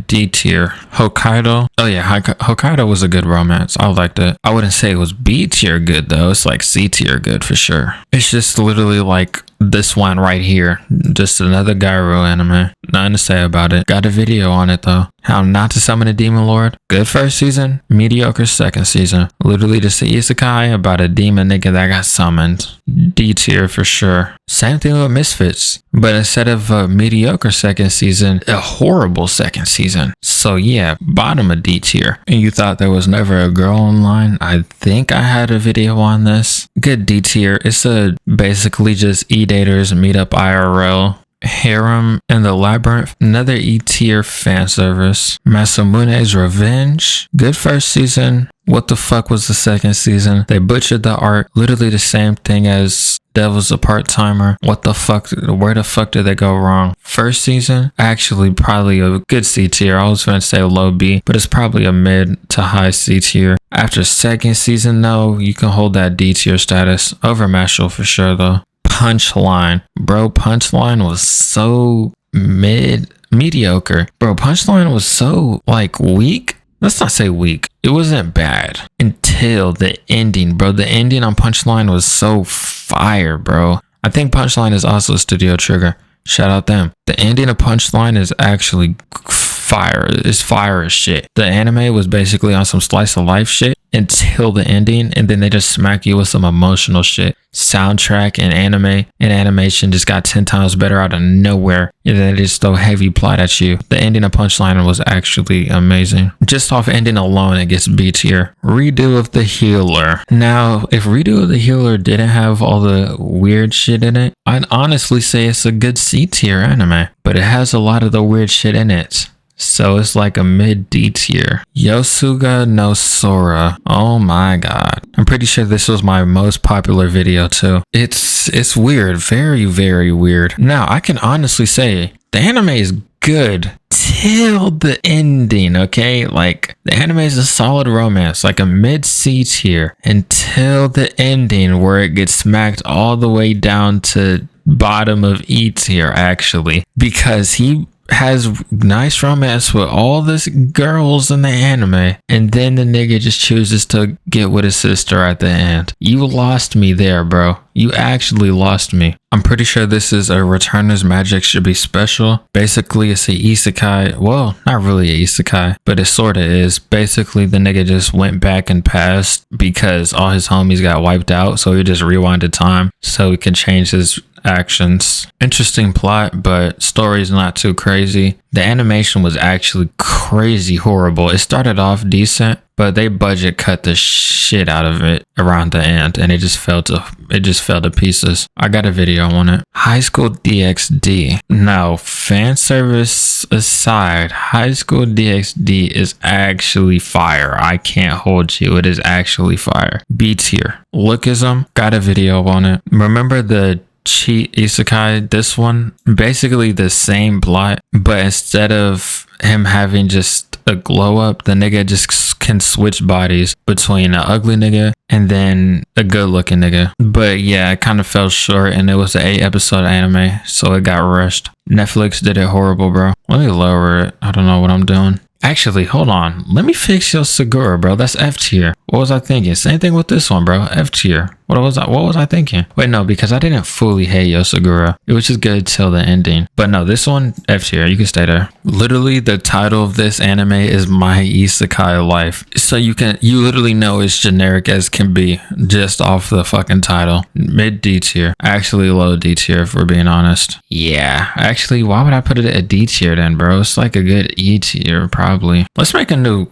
D tier. Hokkaido. Oh yeah, Hokkaido was a good romance. I liked it. I wouldn't say it was B tier good though. It's like C tier good for sure. It's just literally like this one right here. Just another gyro anime. Nothing to say about it. Got a video on it though. How not to summon a demon lord. Good first season. Mediocre second season. Literally just an isekai about a demon nigga that got summoned. D tier for sure. Same thing with Misfits. But instead of a mediocre second season, a horrible second season. So yeah, bottom of D tier. And you thought there was never a girl online? I think I had a video on this. Good D tier. It's basically just E-daters meet up IRL. Harem and the Labyrinth, another E-tier fan service. Masamune's Revenge, good first season. What the fuck was the second season? They butchered the art, literally the same thing as Devil's a Part-Timer. What the fuck, where the fuck did they go wrong? First season, actually probably a good C tier. I was gonna say low B, but it's probably a mid to high C tier. After second season though, you can hold that D tier status over Mashal for sure though. Punchline, bro. Punchline was so mediocre, bro. Punchline was so like weak. Let's not say weak. It wasn't bad until the ending, bro. The ending on Punchline was so fire, bro. I think Punchline is also Studio Trigger. Shout out them. The ending of Punchline is actually fire. It's fire as shit. The anime was basically on some slice of life shit until the ending, and then they just smack you with some emotional shit. Soundtrack and anime and animation just got 10 times better out of nowhere, and then they just throw heavy plot at you. The ending of Punchline was actually amazing. Just off ending alone, it gets B tier. Redo of the Healer. Now, if Redo of the Healer didn't have all the weird shit in it, I'd honestly say it's a good C tier anime, but it has a lot of the weird shit in it. So it's like a mid D tier. Yosuga no Sora. Oh my god. I'm pretty sure this was my most popular video too. It's weird. Very, very weird. Now, I can honestly say the anime is good till the ending, okay? Like, the anime is a solid romance, like a mid C tier, until the ending where it gets smacked all the way down to bottom of E tier, actually, because he has nice romance with all the girls in the anime, and then the nigga just chooses to get with his sister at the end. You lost me there, bro. You actually lost me. I'm pretty sure this is a Returner's Magic Should Be Special. Basically, it's a isekai. Well, not really a isekai, but it sorta is. Basically, the nigga just went back and passed because all his homies got wiped out, so he just rewinded time so he could change his actions. Interesting plot, but story's not too crazy. The animation was actually crazy horrible. It started off decent, but they budget cut the shit out of it around the end, and it just fell to pieces. I got a video on it. High School DxD. Now, fan service aside, High School DxD is actually fire. I can't hold you. It is actually fire. B tier. Lookism. Got a video on it. Remember the cheat Isekai? This one, basically the same plot, but instead of him having just a glow up, the nigga just can switch bodies between an ugly nigga and then a good looking nigga. But yeah, it kind of fell short, and it was an 8-episode anime, so it got rushed. Netflix did it horrible, bro. Let me lower it. I don't know what I'm doing. Actually, hold on. Let me fix your Segura, bro. That's F tier. What was I thinking? Same thing with this one, bro. F tier. What was I thinking? Wait, no, because I didn't fully hate Yosagura. It was just good till the ending. But no, this one, F tier. You can stay there. Literally, the title of this anime is My Isekai Life. So you literally know it's generic as can be just off the fucking title. Mid D tier. Actually low D tier, if we're being honest. Yeah. Actually, why would I put it at D tier then, bro? It's like a good E tier, probably. Let's make a new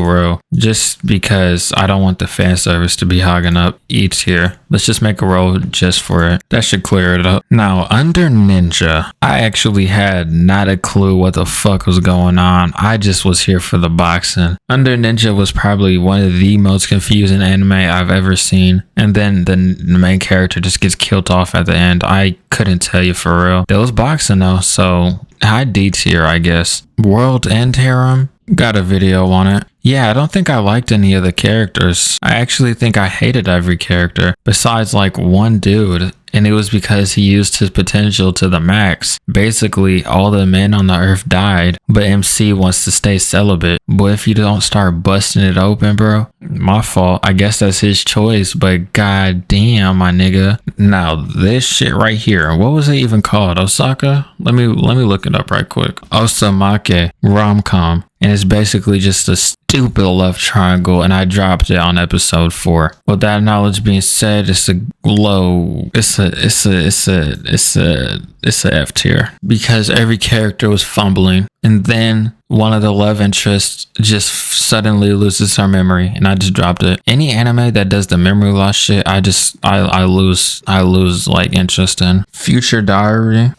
row, just because I don't want the fan service to be hogging up E tier. Let's just make a row just for it. That should clear it up. Now, under Ninja, I actually had not a clue what the fuck was going on. I just was here for the boxing. Under Ninja was probably one of the most confusing anime I've ever seen. And then the main character just gets killed off at the end. I couldn't tell you for real. There was boxing though, so high D tier, I guess. World End Harem. Got a video on it. Yeah, I don't think I liked any of the characters. I actually think I hated every character besides like one dude, and it was because he used his potential to the max. Basically, all the men on the earth died, but MC wants to stay celibate. But if you don't start busting it open, bro, my fault. I guess that's his choice, but god damn, my nigga. Now, this shit right here, what was it even called? Osaka? Let me look it up right quick. Osamake rom-com. And it's basically just a stupid love triangle, and I dropped it on episode 4. With that knowledge being said, it's a F tier because every character was fumbling, and then one of the love interests just suddenly loses her memory, and I just dropped it. Any anime that does the memory loss shit, I lose like interest in. Future Diary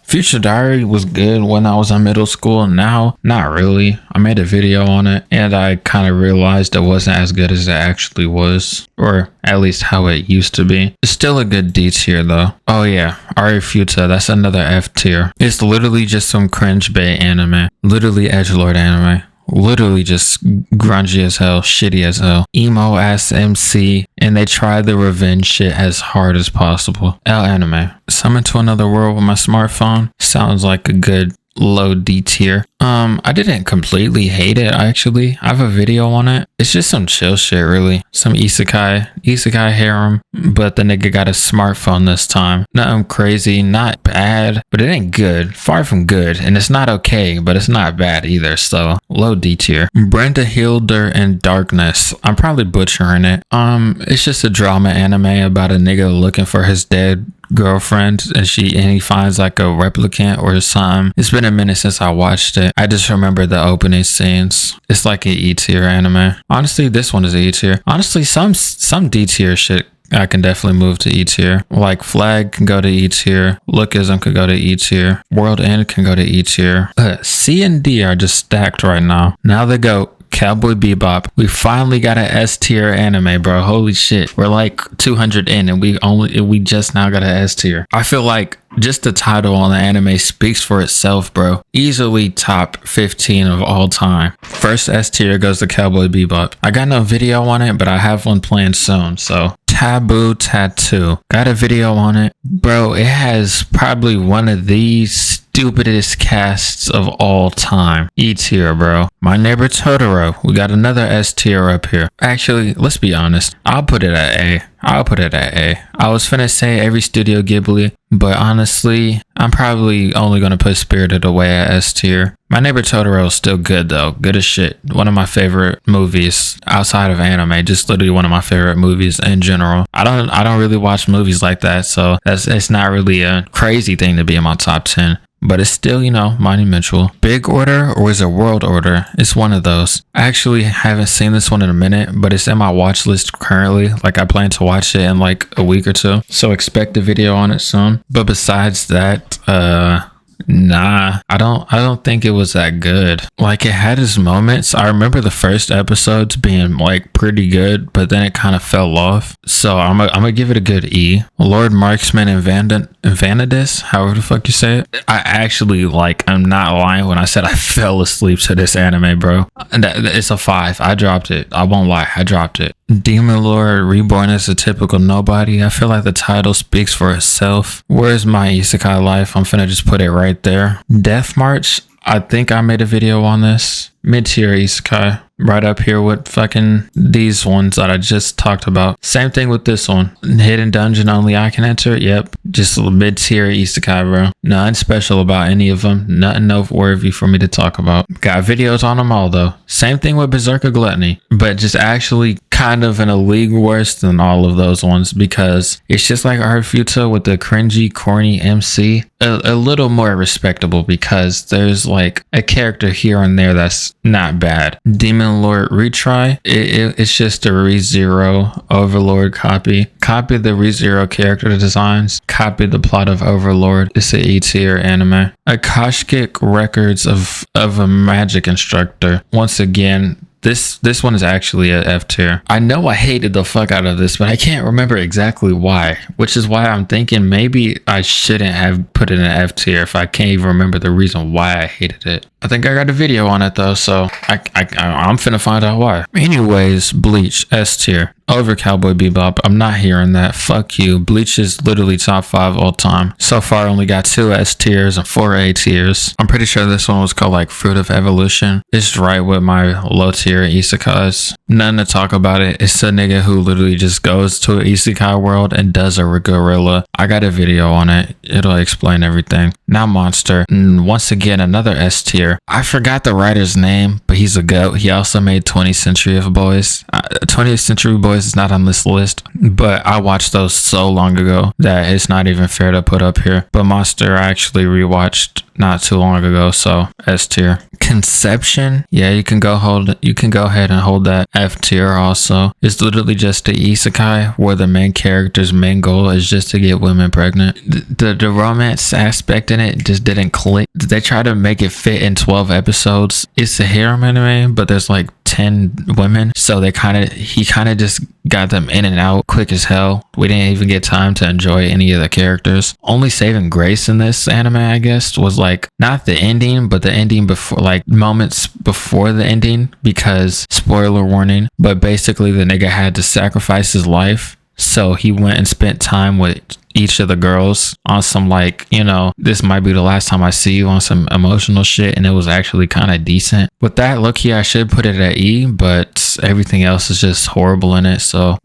was good when I was in middle school. Now, not really. I made a video on it, and I kind of realized it wasn't as good as it actually was, or at least how it used to be. It's still a good D tier though. Oh yeah, Arifuta, that's another F tier. It's literally just some cringe bait anime. Literally edgelord anime. Literally just grungy as hell, shitty as hell, emo ass MC, and they try the revenge shit as hard as possible. L anime. Summon to Another World with my smartphone sounds like a good low D tier. I didn't completely hate it, actually. I have a video on it. It's just some chill shit, really. Some isekai harem, but the nigga got a smartphone this time. Nothing crazy, not bad, but it ain't good. Far from good, and it's not okay, but it's not bad either, so low D tier. Brenda Hilder and Darkness. I'm probably butchering it. It's just a drama anime about a nigga looking for his dead girlfriend, and he finds like a replicant or something. It's been a minute since I watched it. I just remember the opening scenes. It's like an E tier anime. Honestly, this one is E tier. Honestly, some D tier shit I can definitely move to E tier. Like Flag can go to E tier. Lookism could go to E tier. World End can go to E tier. C and D are just stacked right now. Now they go Cowboy Bebop. We finally got an S tier anime, bro. Holy shit. We're like 200 in, and we just now got an S tier. I feel like just the title on the anime speaks for itself, bro. Easily top 15 of all time. First S tier goes to Cowboy Bebop. I got no video on it, but I have one planned soon, so. Taboo Tattoo. Got a video on it. Bro, it has probably one of these stupidest casts of all time. E tier, bro. My Neighbor Totoro. We got another S tier up here. Actually, let's be honest. I'll put it at A. I was finna say every Studio Ghibli, but honestly, I'm probably only gonna put Spirited Away at S tier. My Neighbor Totoro is still good though. Good as shit. One of my favorite movies outside of anime. Just literally one of my favorite movies in general. I don't really watch movies like that, so it's not really a crazy thing to be in my top 10. But it's still, monumental. Big Order or is it World Order? It's one of those. I actually haven't seen this one in a minute, but it's in my watch list currently. Like I plan to watch it in like a week or two. So expect a video on it soon. But besides that, nah, I don't think it was that good. Like it had its moments. I remember the first episodes being like pretty good, but then it kind of fell off. So I'm gonna give it a good E. Lord Marksman and Vanadis, however the fuck you say it. I'm not lying when I said I fell asleep to this anime, bro. And it's a 5. I dropped it. I won't lie, I dropped it. Demon Lord Reborn is a typical nobody. I feel like the title speaks for itself. Where's my Isekai life? I'm finna just put it right there. Death March. I think I made a video on this. Mid-tier Isekai. Right up here with fucking these ones that I just talked about. Same thing with this one. Hidden Dungeon only I can enter. Yep. Just a mid-tier Isekai, bro. Nothing special about any of them. Nothing noteworthy for me to talk about. Got videos on them all though. Same thing with Berserker Gluttony. But just actually kind of in a league worse than all of those ones because it's just like Art Futa with the cringy, corny MC. A little more respectable because there's like a character here and there that's not bad. Demon Lord Retry, it's just a ReZero Overlord copy. Copy the ReZero character designs. Copy the plot of Overlord. It's an E tier anime. Akashic Records of a Magic Instructor. Once again, this one is actually a F tier. I know I hated the fuck out of this, but I can't remember exactly why, which is why I'm thinking maybe I shouldn't have put it in an F tier if I can't even remember the reason why I hated it. I think I got a video on it though, so I'm finna find out why. Anyways, Bleach, S tier. Over Cowboy Bebop. I'm not hearing that. Fuck you. Bleach is literally top 5 all time. So far, only got 2 S tiers and 4 A tiers. I'm pretty sure this one was called like Fruit of Evolution. It's right with my low tier isekais. Nothing to talk about it. It's a nigga who literally just goes to an isekai world and does a gorilla. I got a video on it. It'll explain everything. Now Monster. And once again, another S tier. I forgot the writer's name, but he's a goat. He also made 20th Century Boys. 20th Century Boys is not on this list, but I watched those so long ago that it's not even fair to put up here. But Monster I actually rewatched not too long ago, so S tier. Conception, yeah, you can go ahead and hold that F tier also. It's literally just the isekai where the main character's main goal is just to get women pregnant. The romance aspect in it just didn't click. They try to make it fit in 12 episodes. It's a harem anime, but there's like 10 women, so he kind of just got them in and out quick as hell. We didn't even get time to enjoy any of the characters. Only saving grace in this anime, I guess, was like not the ending, but the ending before, like moments before the ending, because spoiler warning, but basically the nigga had to sacrifice his life. So he went and spent time with each of the girls on some like, this might be the last time I see you on some emotional shit, and it was actually kind of decent. With that, look-y, I should put it at E, but everything else is just horrible in it, so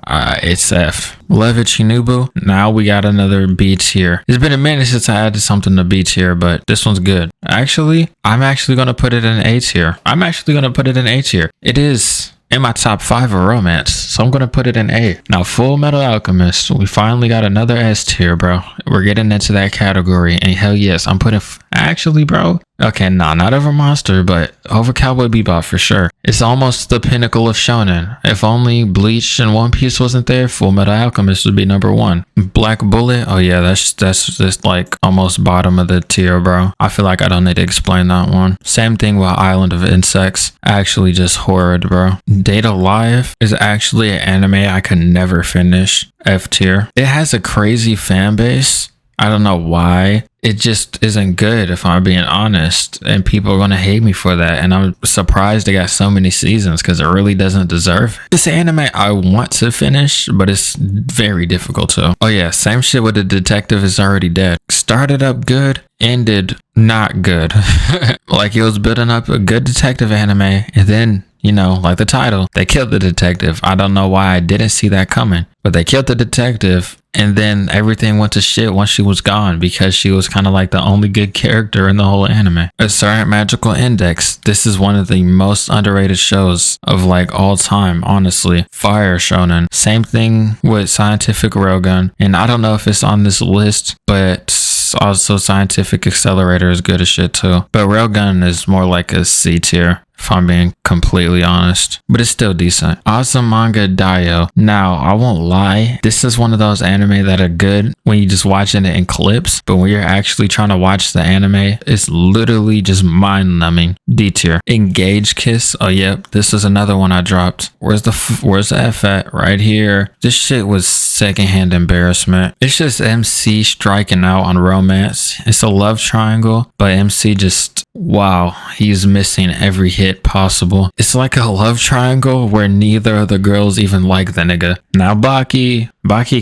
it's F. Love It Shinobu. Now we got another B tier. It's been a minute since I added something to B tier, but this one's good. Actually, I'm actually gonna put it in A tier. It is in my top 5 of romance, so I'm gonna put it in A. Now, Full Metal Alchemist, we finally got another S tier, bro. We're getting into that category, and hell yes, I'm putting actually, bro. Okay, nah, not over Monster, but over Cowboy Bebop for sure. It's almost the pinnacle of shonen. If only Bleach and One Piece wasn't there, Full Metal Alchemist would be number 1. Black Bullet, oh yeah, that's just like almost bottom of the tier, bro. I feel like I don't need to explain that one. Same thing with Island of Insects. Actually just horrid, bro. Data Live is actually an anime I could never finish. F tier. It has a crazy fan base, I don't know why. It just isn't good, if I'm being honest, and people are gonna hate me for that. And I'm surprised they got so many seasons because it really doesn't deserve it. It's an anime I want to finish, but it's very difficult to. Oh yeah, same shit with The Detective Is Already Dead. Started up good, ended not good. Like it was building up a good detective anime, and then, you know, like the title, they killed the detective. I don't know why I didn't see that coming, but they killed the detective, and then everything went to shit once she was gone because she was kind of like the only good character in the whole anime. A Certain Magical Index. This is one of the most underrated shows of like all time, honestly. Fire shonen. Same thing with Scientific Railgun, and I don't know if it's on this list, but also Scientific Accelerator is good as shit too. But Railgun is more like a C tier, if I'm being completely honest, but it's still decent. Azumanga Daioh. Now, I won't lie, this is one of those anime that are good when you just watching it in clips, but when you're actually trying to watch the anime, it's literally just mind-numbing. D tier. Engage Kiss. Oh yep, this is another one I dropped. Where's the F at? Right here. This shit was secondhand embarrassment. It's just MC striking out on romance. It's a love triangle, but MC just, wow, he's missing every hit possible. It's like a love triangle where neither of the girls even like the nigga. Now Baki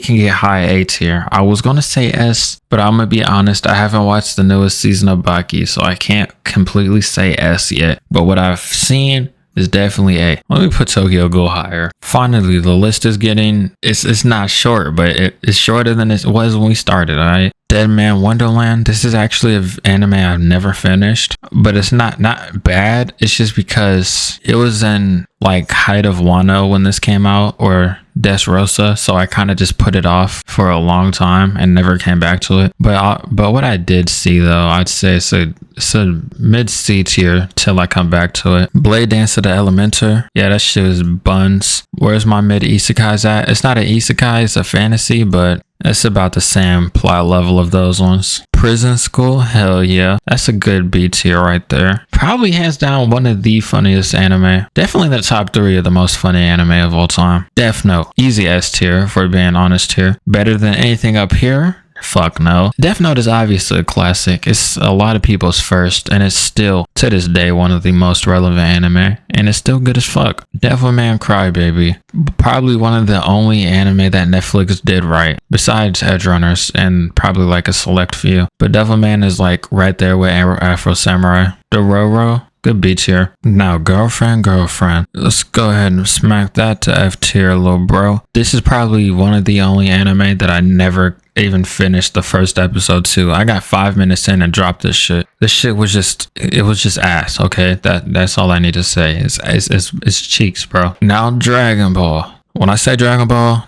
can get high A tier. I was gonna say S, but I'm gonna be honest, I haven't watched the newest season of Baki, so I can't completely say S yet. But what I've seen is definitely A. Let me put Tokyo Ghoul higher. Finally, the list is getting, it's not short, but it's shorter than it was when we started, alright? Dead Man Wonderland. This is actually an anime I've never finished, but it's not bad. It's just because it was in like height of Wano when this came out, or Dressrosa, so I kind of just put it off for a long time and never came back to it. But what I did see though, I'd say it's a mid C tier till I come back to it. Blade Dance of the Elementor. Yeah, that shit is buns. Where's my mid isekais at? It's not an isekai, it's a fantasy, but it's about the same plot level of those ones. Prison School, hell yeah. That's a good B tier right there. Probably hands down one of the funniest anime. Definitely the top 3 of the most funny anime of all time. Death Note, easy S tier if we're being honest here. Better than anything up here? Fuck no. Death Note is obviously a classic. It's a lot of people's first, and it's still, to this day, one of the most relevant anime, and it's still good as fuck. Devilman Crybaby. Probably one of the only anime that Netflix did right, besides Edge Runners, and probably like a select few. But Devilman is like right there with Afro Samurai. Dororo, good B tier. Now, girlfriend. Let's go ahead and smack that to F tier, little bro. This is probably one of the only anime that I never even finished the first episode to. I got 5 minutes in and dropped this shit. This shit was just, it was just ass. Okay, that's all I need to say. It's cheeks, bro. Now Dragon Ball. When I say Dragon Ball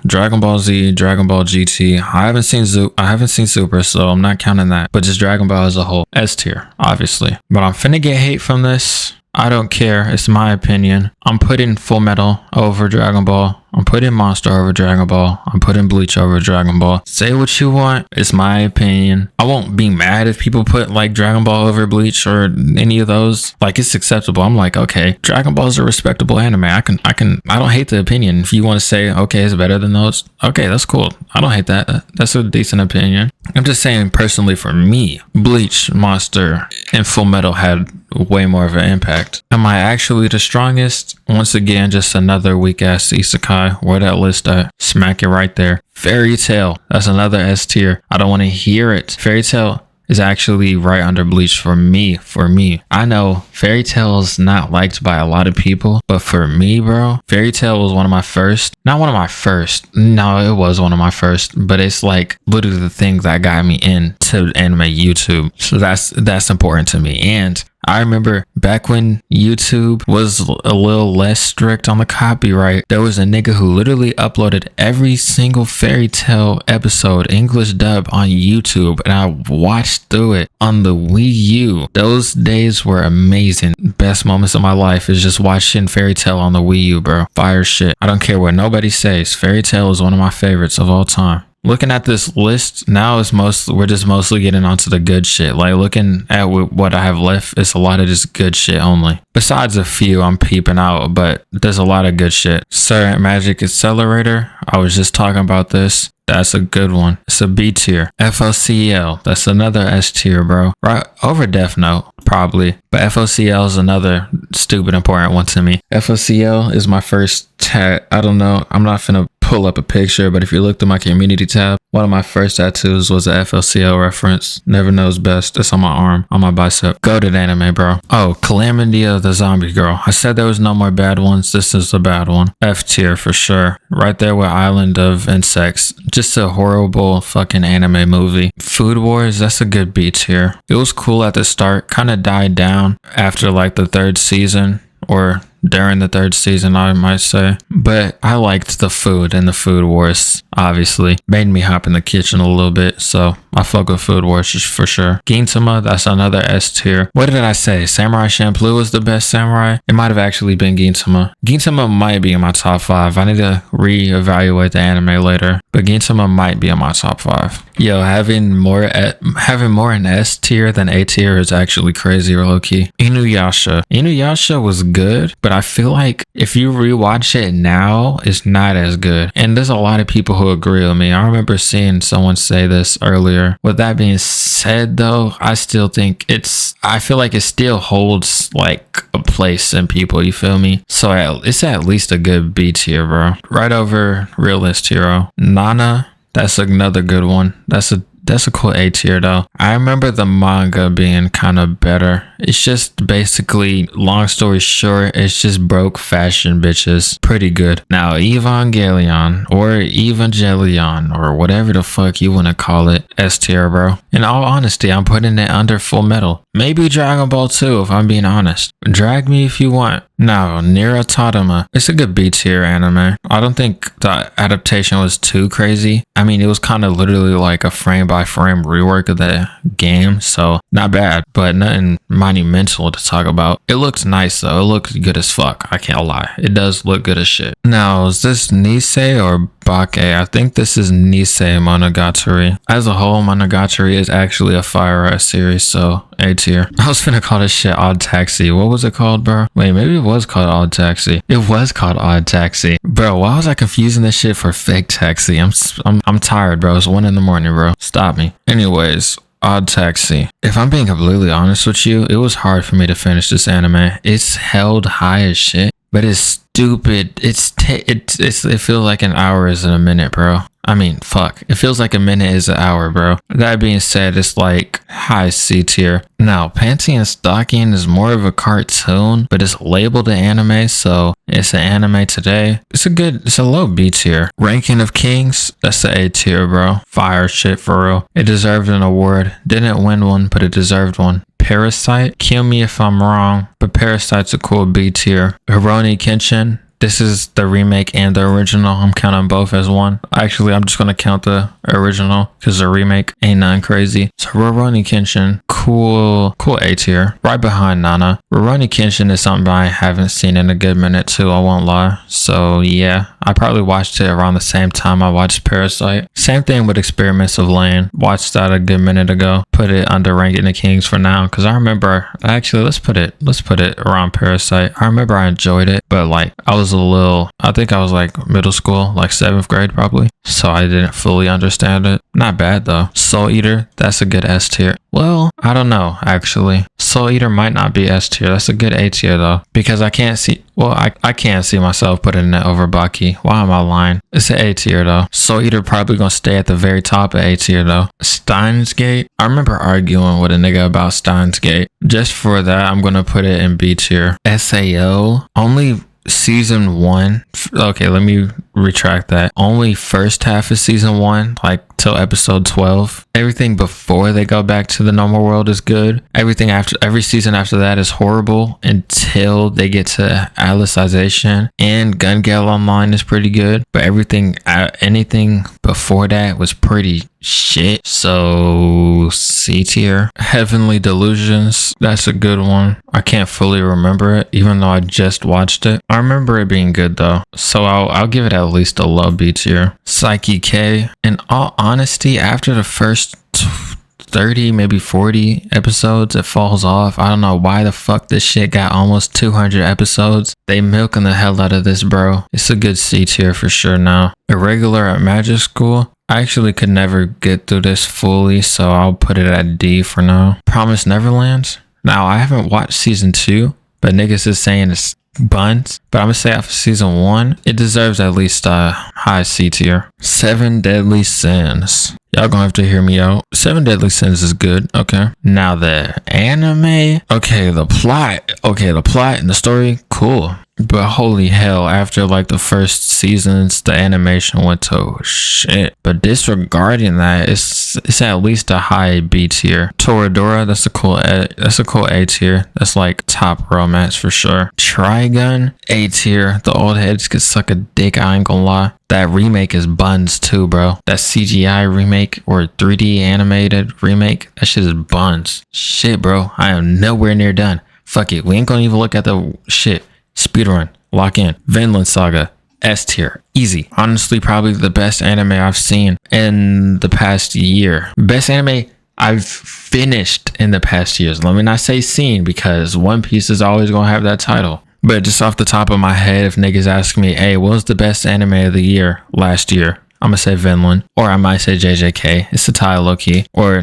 Z, Dragon Ball GT, I haven't seen Super, so I'm not counting that. But just Dragon Ball as a whole, S tier, obviously. But I'm finna get hate from this. I don't care. It's my opinion. I'm putting Full Metal over Dragon Ball. I'm putting Monster over Dragon Ball. I'm putting Bleach over Dragon Ball. Say what you want. It's my opinion. I won't be mad if people put like Dragon Ball over Bleach or any of those. Like, it's acceptable. I'm like, okay, Dragon Ball is a respectable anime. I don't hate the opinion. If you want to say, okay, it's better than those, okay, that's cool. I don't hate that. That's a decent opinion. I'm just saying personally for me, Bleach, Monster, and Full Metal had way more of an impact. Am I actually the strongest? Once again, just another weak ass isekai. Where that list at? Smack it right there. Fairy Tail, that's another S tier. I don't want to hear it. Fairy Tail is actually right under Bleach for me. I know Fairy Tail is not liked by a lot of people, but for me, bro, Fairy Tail was one of my first. Not one of my first. No, it was one of my first, but it's like literally the thing that got me into anime YouTube. So that's important to me. And I remember back when YouTube was a little less strict on the copyright, there was a nigga who literally uploaded every single Fairy Tail episode, English dub, on YouTube, and I watched through it on the Wii U. Those days were amazing. Best moments of my life is just watching Fairy Tail on the Wii U, bro. Fire shit. I don't care what nobody says. Fairy Tail is one of my favorites of all time. Looking at this list now, we're just mostly getting onto the good shit. Like, looking at what I have left, it's a lot of just good shit only. Besides a few I'm peeping out, but there's a lot of good shit. Certain Magic Accelerator, I was just talking about this. That's a good one. It's a B tier. FOCL. That's another S tier, bro. Right over Death Note, probably. But FOCL is another stupid important one to me. FOCL is my first I don't know. I'm not finna pull up a picture, but if you look through my community tab, one of my first tattoos was a FLCL reference. Never knows best. It's on my arm, on my bicep. Goated anime, bro. Oh, Calamity of the Zombie Girl. I said there was no more bad ones. This is a bad one. F tier for sure. Right there with Island of Insects. Just a horrible fucking anime movie. Food Wars, that's a good B tier. It was cool at the start. Kind of died down after like the third season, or during the third season, I might say. But I liked the food, and the Food Wars obviously made me hop in the kitchen a little bit, so I fuck with Food Wars for sure. Gintama, that's another S tier. What did I say? Samurai Champloo was the best samurai? It might have actually been Gintama. Gintama might be in my top 5. I need to reevaluate the anime later, but Gintama might be in my top 5. Yo, having more in S tier than A tier is actually crazy or low key. Inuyasha. Inuyasha was good, but I feel like if you rewatch it now, it's not as good. And there's a lot of people who agree with me. I remember seeing someone say this earlier. With that being said, though, I still think I feel like it still holds like a place in people. You feel me? So it's at least a good B tier, bro. Right over Realist Hero. Nana. That's another good one. That's a cool A tier though. I remember the manga being kind of better. It's just basically, long story short, it's just broke fashion bitches. Pretty good. Now, Evangelion or whatever the fuck you want to call it, S tier, bro. In all honesty, I'm putting it under Full Metal. Maybe Dragon Ball 2 if I'm being honest. Drag me if you want. No, Nier Automata. It's a good B tier anime. I don't think the adaptation was too crazy. I mean, it was kind of literally like a frame by frame rework of the game, so not bad, but nothing monumental to talk about. It looks nice though. It looks good as fuck. I can't lie. It does look good as shit. Now, is this Nisei or Bake? I think this is Nisei Monogatari. As a whole, Monogatari is actually a fire ass series, so A tier. I was finna call this shit Odd Taxi. What was it called, bro? Wait, maybe it was called Odd Taxi. It was called Odd Taxi. Bro, why was I confusing this shit for Fake Taxi? I'm tired, bro. It's 1 a.m, bro. Stop me. Anyways, Odd Taxi. If I'm being completely honest with you, it was hard for me to finish this anime. It's held high as shit, but it's stupid. It feels like an hour is in a minute, bro. I mean, fuck. It feels like a minute is an hour, bro. That being said, it's like high C tier. Now, Panty and Stocking is more of a cartoon, but it's labeled an anime, so it's an anime today. It's a low B tier. Ranking of Kings, that's the A tier, bro. Fire shit for real. It deserved an award. Didn't win one, but it deserved one. Parasite, kill me if I'm wrong, but Parasite's a cool B tier. Rurouni Kenshin, this is the remake and the original. I'm counting both as one. Actually, I'm just going to count the original because the remake ain't nothing crazy. So Rurouni Kenshin, cool A tier. Right behind Nana. Rurouni Kenshin is something I haven't seen in a good minute too, I won't lie. So yeah, I probably watched it around the same time I watched Parasite. Same thing with Experiments of Lane. Watched that a good minute ago. Put it under Ranking of Kings for now because I remember, actually let's put it around Parasite. I remember I enjoyed it, but like I think I was like middle school, like 7th grade probably. So I didn't fully understand it. Not bad though. Soul Eater, that's a good S tier. Well, I don't know actually. Soul Eater might not be S tier. That's a good A tier though. Because I can't see myself putting it over Baki. Why am I lying? It's an A tier though. Soul Eater probably gonna stay at the very top of A tier though. Steins Gate. I remember arguing with a nigga about Steins Gate. Just for that, I'm gonna put it in B tier. SAO, only season 1. Okay, let me retract that. Only first half of season 1, like till episode 12. Everything before they go back to the normal world is good. Every season after that is horrible until they get to Alicization, and Gun Gale Online is pretty good, but anything before that was pretty shit. So C tier. Heavenly Delusions, that's a good one. I can't fully remember it, even though I just watched it. I remember it being good though, so I'll give it at least a low B tier. Psyche K. In all honesty, after the first 30, maybe 40 episodes, it falls off. I don't know why the fuck this shit got almost 200 episodes. They milking the hell out of this, bro. It's a good C tier for sure now. Irregular at Magic School. I actually could never get through this fully, so I'll put it at D for now. Promise Neverland. Now, I haven't watched season 2, but niggas is saying it's buns. But I'm gonna say after season 1, it deserves at least a high C tier. 7 Deadly Sins. Y'all gonna have to hear me out. 7 Deadly Sins is good. Okay. Now the anime. Okay, the plot. Okay, the plot and the story. Cool. But holy hell, after like the first seasons, the animation went to shit. But disregarding that, it's at least a high B tier. Toradora, that's a cool A tier. That's like top romance for sure. Trigun, A tier. The old heads could suck a dick, I ain't gonna lie. That remake is buns too, bro. That CGI remake or 3D animated remake, that shit is buns. Shit, bro. I am nowhere near done. Fuck it. We ain't gonna even look at the shit. Speedrun, lock in. Vinland Saga, S tier, easy. Honestly, probably the best anime I've seen in the past year. Best anime I've finished in the past years. Let me not say seen, because One Piece is always gonna have that title. But just off the top of my head, if niggas ask me, hey, what was the best anime of the year last year? I'm gonna say Vinland, or I might say JJK. It's a tie, low key. Or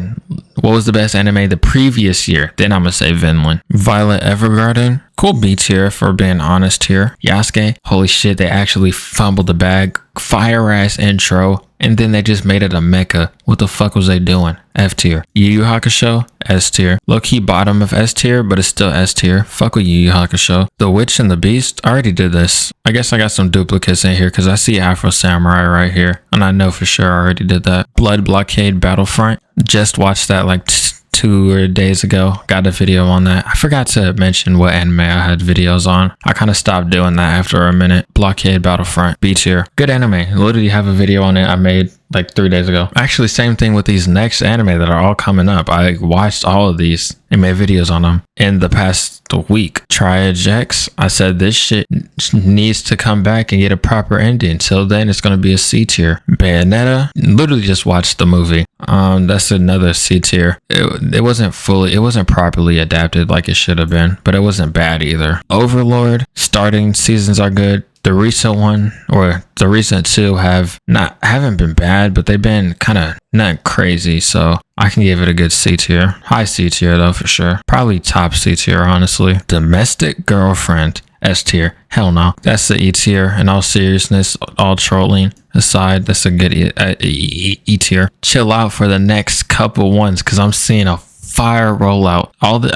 what was the best anime the previous year? Then I'm gonna say Vinland. Violet Evergarden, cool B tier for being honest here. Yasuke, holy shit, they actually fumbled the bag. Fire ass intro, and then they just made it a mecha. What the fuck was they doing? F tier. Yu Yu Hakusho, S tier. Low key bottom of S tier, but it's still S tier. Fuck with Yu Yu Hakusho. The Witch and the Beast, I already did this. I guess I got some duplicates in here because I see Afro Samurai right here, and I know for sure I already did that. Blood Blockade Battlefront, just watched that like 2 days ago. Got a video on that. I forgot to mention what anime I had videos on. I kind of stopped doing that after a minute. Blockade Battlefront, B tier. Good anime. Literally have a video on it I made like 3 days ago. Actually, same thing with these next anime that are all coming up. I watched all of these and made videos on them in the past week. Triage X, I said this shit needs to come back and get a proper ending. Till then, it's going to be a C tier. Bayonetta, literally just watched the movie. That's another C tier. It wasn't properly adapted like it should have been, but it wasn't bad either. Overlord, starting seasons are good. The recent one, or the recent two, haven't been bad, but they've been kind of not crazy, so I can give it a good C tier. High C tier though, for sure. Probably top C tier, honestly. Domestic Girlfriend, S tier. Hell no. That's the E tier. In all seriousness, all trolling aside, that's a good E tier. Chill out for the next couple ones, because I'm seeing a fire rollout.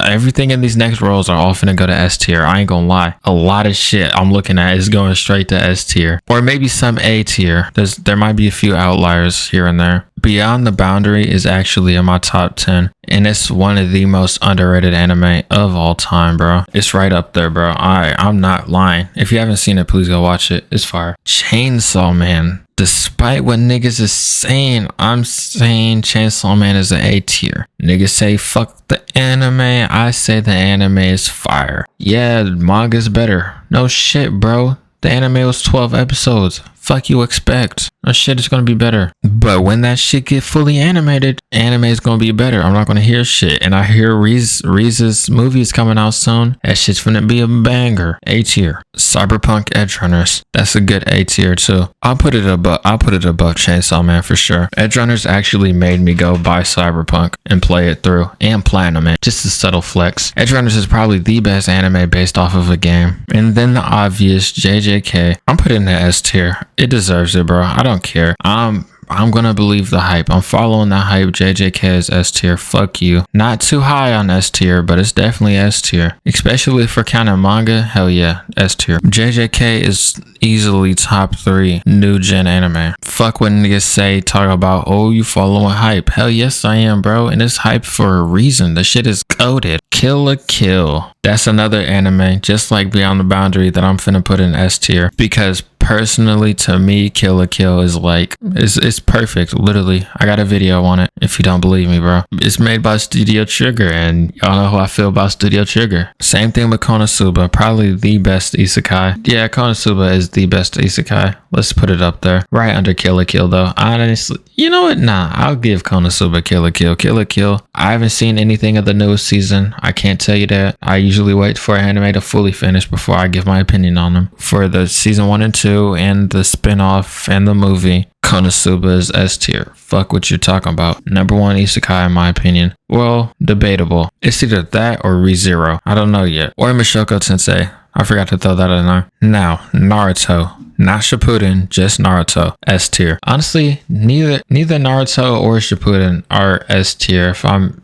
Everything in these next rolls are all finna go to S tier. I ain't gonna lie. A lot of shit I'm looking at is going straight to S tier, or maybe some A tier. There might be a few outliers here and there. Beyond the Boundary is actually in my top 10, and it's one of the most underrated anime of all time, bro. It's right up there, bro. I'm not lying. If you haven't seen it, please go watch it. It's fire. Chainsaw Man. Despite what niggas is saying, I'm saying Chainsaw Man is an A tier. Niggas say fuck the anime, I say the anime is fire. Yeah, manga's better. No shit, bro. The anime was 12 episodes. Fuck you expect? That shit is gonna be better. But when that shit get fully animated, anime is gonna be better. I'm not gonna hear shit. And I hear Reese's movie is coming out soon. That shit's gonna be a banger. A tier. Cyberpunk Edgerunners. That's a good A tier too. I'll put it above Chainsaw Man for sure. Edgerunners actually made me go buy Cyberpunk and play it through and platinum it. Just a subtle flex. Edgerunners is probably the best anime based off of a game. And then the obvious JJK. I'm putting the S tier. It deserves it, bro. I don't care. I'm gonna believe the hype. I'm following the hype. JJK is S tier. Fuck you. Not too high on S tier, but it's definitely S tier. Especially for counting manga. Hell yeah, S tier. JJK is easily top 3 new gen anime. Fuck what niggas say, talk about, oh, you following hype. Hell yes, I am, bro. And it's hype for a reason. The shit is coded. Kill la Kill. That's another anime, just like Beyond the Boundary, that I'm finna put in S tier. Because personally, to me, Kill la Kill is like, it's perfect. Literally, I got a video on it if you don't believe me, bro. It's made by Studio Trigger, and y'all know how I feel about Studio Trigger. Same thing with Konosuba, probably the best isekai. Yeah, Konosuba is the best isekai. Let's put it up there. Right under Kill la Kill, though. Honestly, you know what? Nah, I'll give Konosuba Kill la Kill. Kill la Kill. I haven't seen anything of the newest season. I can't tell you that. I usually wait for an anime to fully finish before I give my opinion on them. For the season 1 and 2 and the spin-off and the movie, Konosuba is S tier. Fuck what you're talking about. Number one isekai in my opinion. Well, debatable. It's either that or ReZero. I don't know yet. Or Mushoku Tensei. I forgot to throw that in there. Now, Naruto. Not Shippuden, just Naruto. S tier. Honestly, neither Naruto or Shippuden are S tier if I'm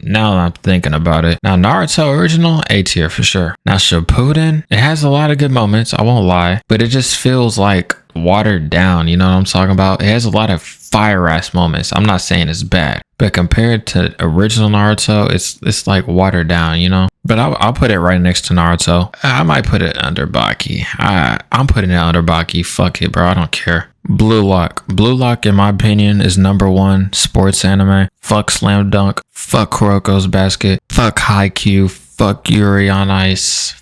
thinking about it. Now, Naruto original, A tier for sure. Now, Shippuden, it has a lot of good moments, I won't lie, but it just feels like watered down, you know what I'm talking about? It has a lot of fire ass moments. I'm not saying it's bad, but compared to original Naruto, it's like watered down, you know? But I'll put it right next to Naruto. I might put it under Baki. I'm putting it under Baki. Fuck it, bro. I don't care. Blue Lock. Blue Lock, in my opinion, is number one sports anime. Fuck Slam Dunk. Fuck Kuroko's Basket. Fuck Haikyuu. Fuck Yuri on Ice.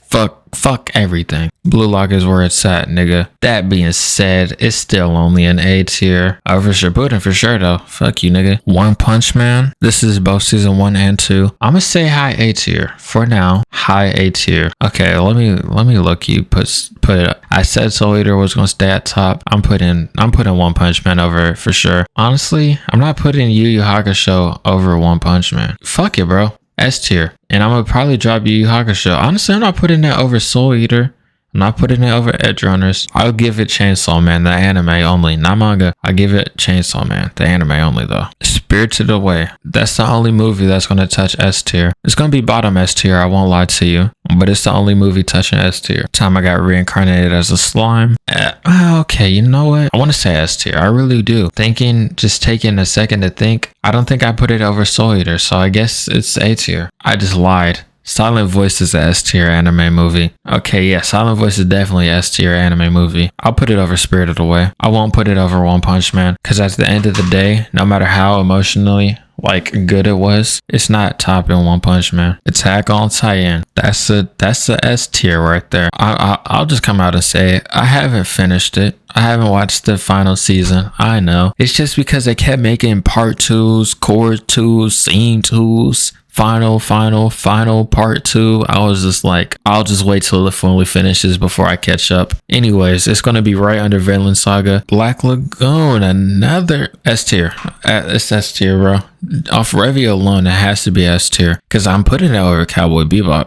Fuck everything. Blue Lock is where it's at, nigga. That being said, it's still only an A tier. Over Shippuden for sure though. Fuck you, nigga. One Punch Man. This is both season 1 and 2. I'ma say high A tier for now. High A tier. Okay, let me look you put it up. I said Soul Eater was gonna stay at top. I'm putting One Punch Man over it for sure. Honestly, I'm not putting Yu Yu Hakusho over One Punch Man. Fuck it, bro. S tier. And I'm gonna probably drop Yu Yu Hakusho. Honestly, I'm not putting that over Soul Eater. I'm not putting it over Edge Runners. I'll give it Chainsaw Man, the anime only, not manga. I give it Chainsaw Man, the anime only though. Spirited Away. That's the only movie that's gonna touch S tier. It's gonna be bottom S tier, I won't lie to you. But it's the only movie touching S tier. Time I got reincarnated as a slime. Okay, you know what? I want to say S tier. I really do. Just taking a second to think. I don't think I put it over Soul Eater, so I guess it's A tier. I just lied. Silent Voice is a S tier anime movie. Okay, yeah, Silent Voice is definitely a S tier anime movie. I'll put it over Spirited Away. I won't put it over One Punch Man, because at the end of the day, no matter how emotionally good it was, it's not topping One Punch Man. Attack on Titan. That's a S tier right there. I'll just come out and say it. I haven't finished it. I haven't watched the final season. I know. It's just because they kept making part 2s, core 2s, scene 2s. Final part 2. I was just like, I'll just wait till it fully finishes before I catch up. Anyways, it's going to be right under Vinland Saga. Black Lagoon, another S tier. It's S tier, bro. Off Revy alone, it has to be S tier. Because I'm putting it over Cowboy Bebop.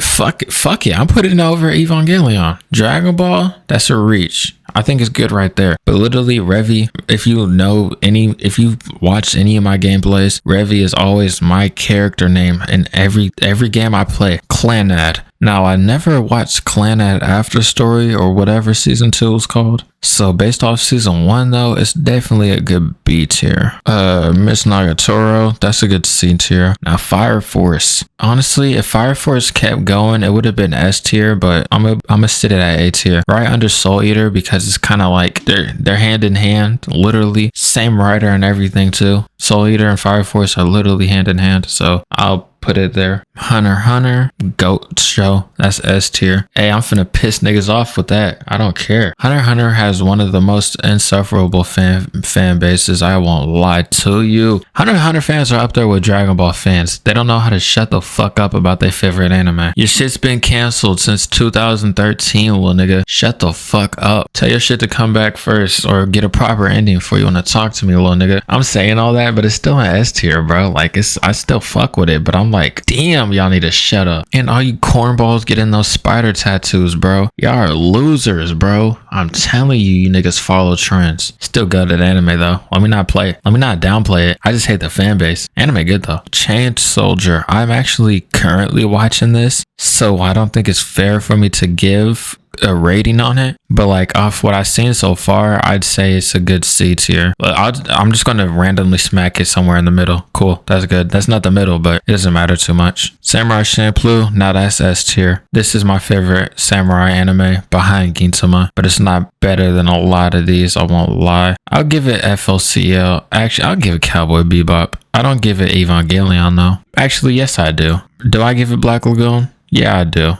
Fuck it. I'm putting it over Evangelion. Dragon Ball, that's a reach. I think it's good right there. But literally, Revy, if you watch any of my gameplays, Revy is always my character name in every game I play. Clanad. Now, I never watched Clanad After Story or whatever season 2 is called. So based off season 1 though, it's definitely a good B tier. Miss Nagatoro, that's a good C tier. Now Fire Force. Honestly, if Fire Force kept going, it would have been S tier, but I'm gonna sit it at A tier. Right under Soul Eater, because it's kind of like they're hand in hand, literally. Same writer and everything too. Soul Eater and Fire Force are literally hand in hand, so I'll put it there. Hunter x Hunter, GOAT show. That's S tier. Hey, I'm finna piss niggas off with that. I don't care. Hunter x Hunter has one of the most insufferable fan bases. I won't lie to you. Hunter x Hunter fans are up there with Dragon Ball fans. They don't know how to shut the fuck up about their favorite anime. Your shit's been canceled since 2013, little nigga. Shut the fuck up. Tell your shit to come back first or get a proper ending before you want to talk to me, little nigga. I'm saying all that, but it's still an S tier, bro. Like, I still fuck with it, but I'm like, damn, y'all need to shut up. And all you cornballs getting those spider tattoos, bro. Y'all are losers, bro. I'm telling you, you niggas follow trends. Still good at anime though. Let me not downplay it. I just hate the fan base. Anime good though. Chained Soldier. I'm actually currently watching this, so I don't think it's fair for me to give a rating on it, but like off what I've seen so far, I'd say it's a good C tier. But I'm just gonna randomly smack it somewhere in the middle. Cool, that's good. That's not the middle, but it doesn't matter too much. Samurai Champloo, now that's S tier. This is my favorite samurai anime behind Gintama, but it's not better than a lot of these, I won't lie. I'll give it FLCL. Actually, I'll give it Cowboy Bebop. I don't give it Evangelion though. Actually, yes I do. Do I give it Black Lagoon? Yeah, I do.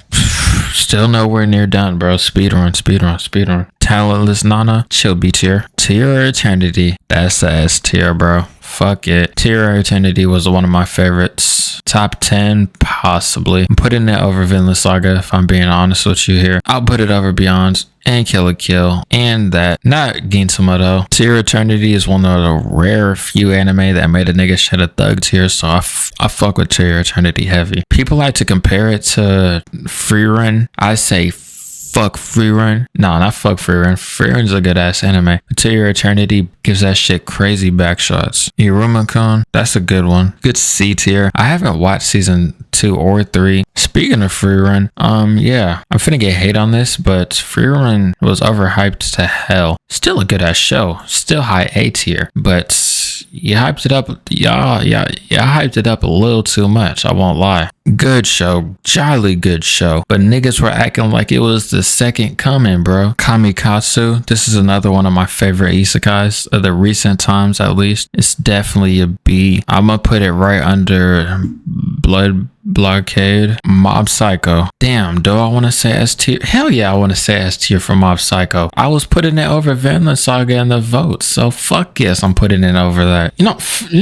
Still nowhere near done, bro. Speedrun. Talentless Nana, chill B tier. Tear Eternity, that's the S tier, bro. Fuck it. Tear Eternity was one of my favorites. Top 10, possibly. I'm putting it over Vinland Saga, if I'm being honest with you here. I'll put it over Beyond. and Kill la Kill, and that. Not Gintama though. Tear Eternity is one of the rare few anime that made a nigga shed a thug tear, so I fuck with Tear Eternity heavy. People like to compare it to Free Run. I say fuck Free Run. No, not fuck Free Run. Free Run's a good ass anime. Tear Eternity gives that shit crazy backshots. Iruma-kun, that's a good one. Good C tier. I haven't watched season 2 or 3. Speaking of Free Run, yeah, I'm finna get hate on this, but Free Run was overhyped to hell. Still a good ass show. Still high A tier, but you hyped it up. Y'all hyped it up a little too much. I won't lie. Good show, jolly good show, but niggas were acting like it was the second coming, bro. Kamikatsu, this is another one of my favorite isekais of the recent times, at least. It's definitely a B. I'm gonna put it right under Blood Blockade. Mob Psycho. Damn, do I want to say S tier? Hell yeah, I want to say S tier for Mob Psycho. I was putting it over Vinland Saga in the vote, so fuck yes, I'm putting it over that. You know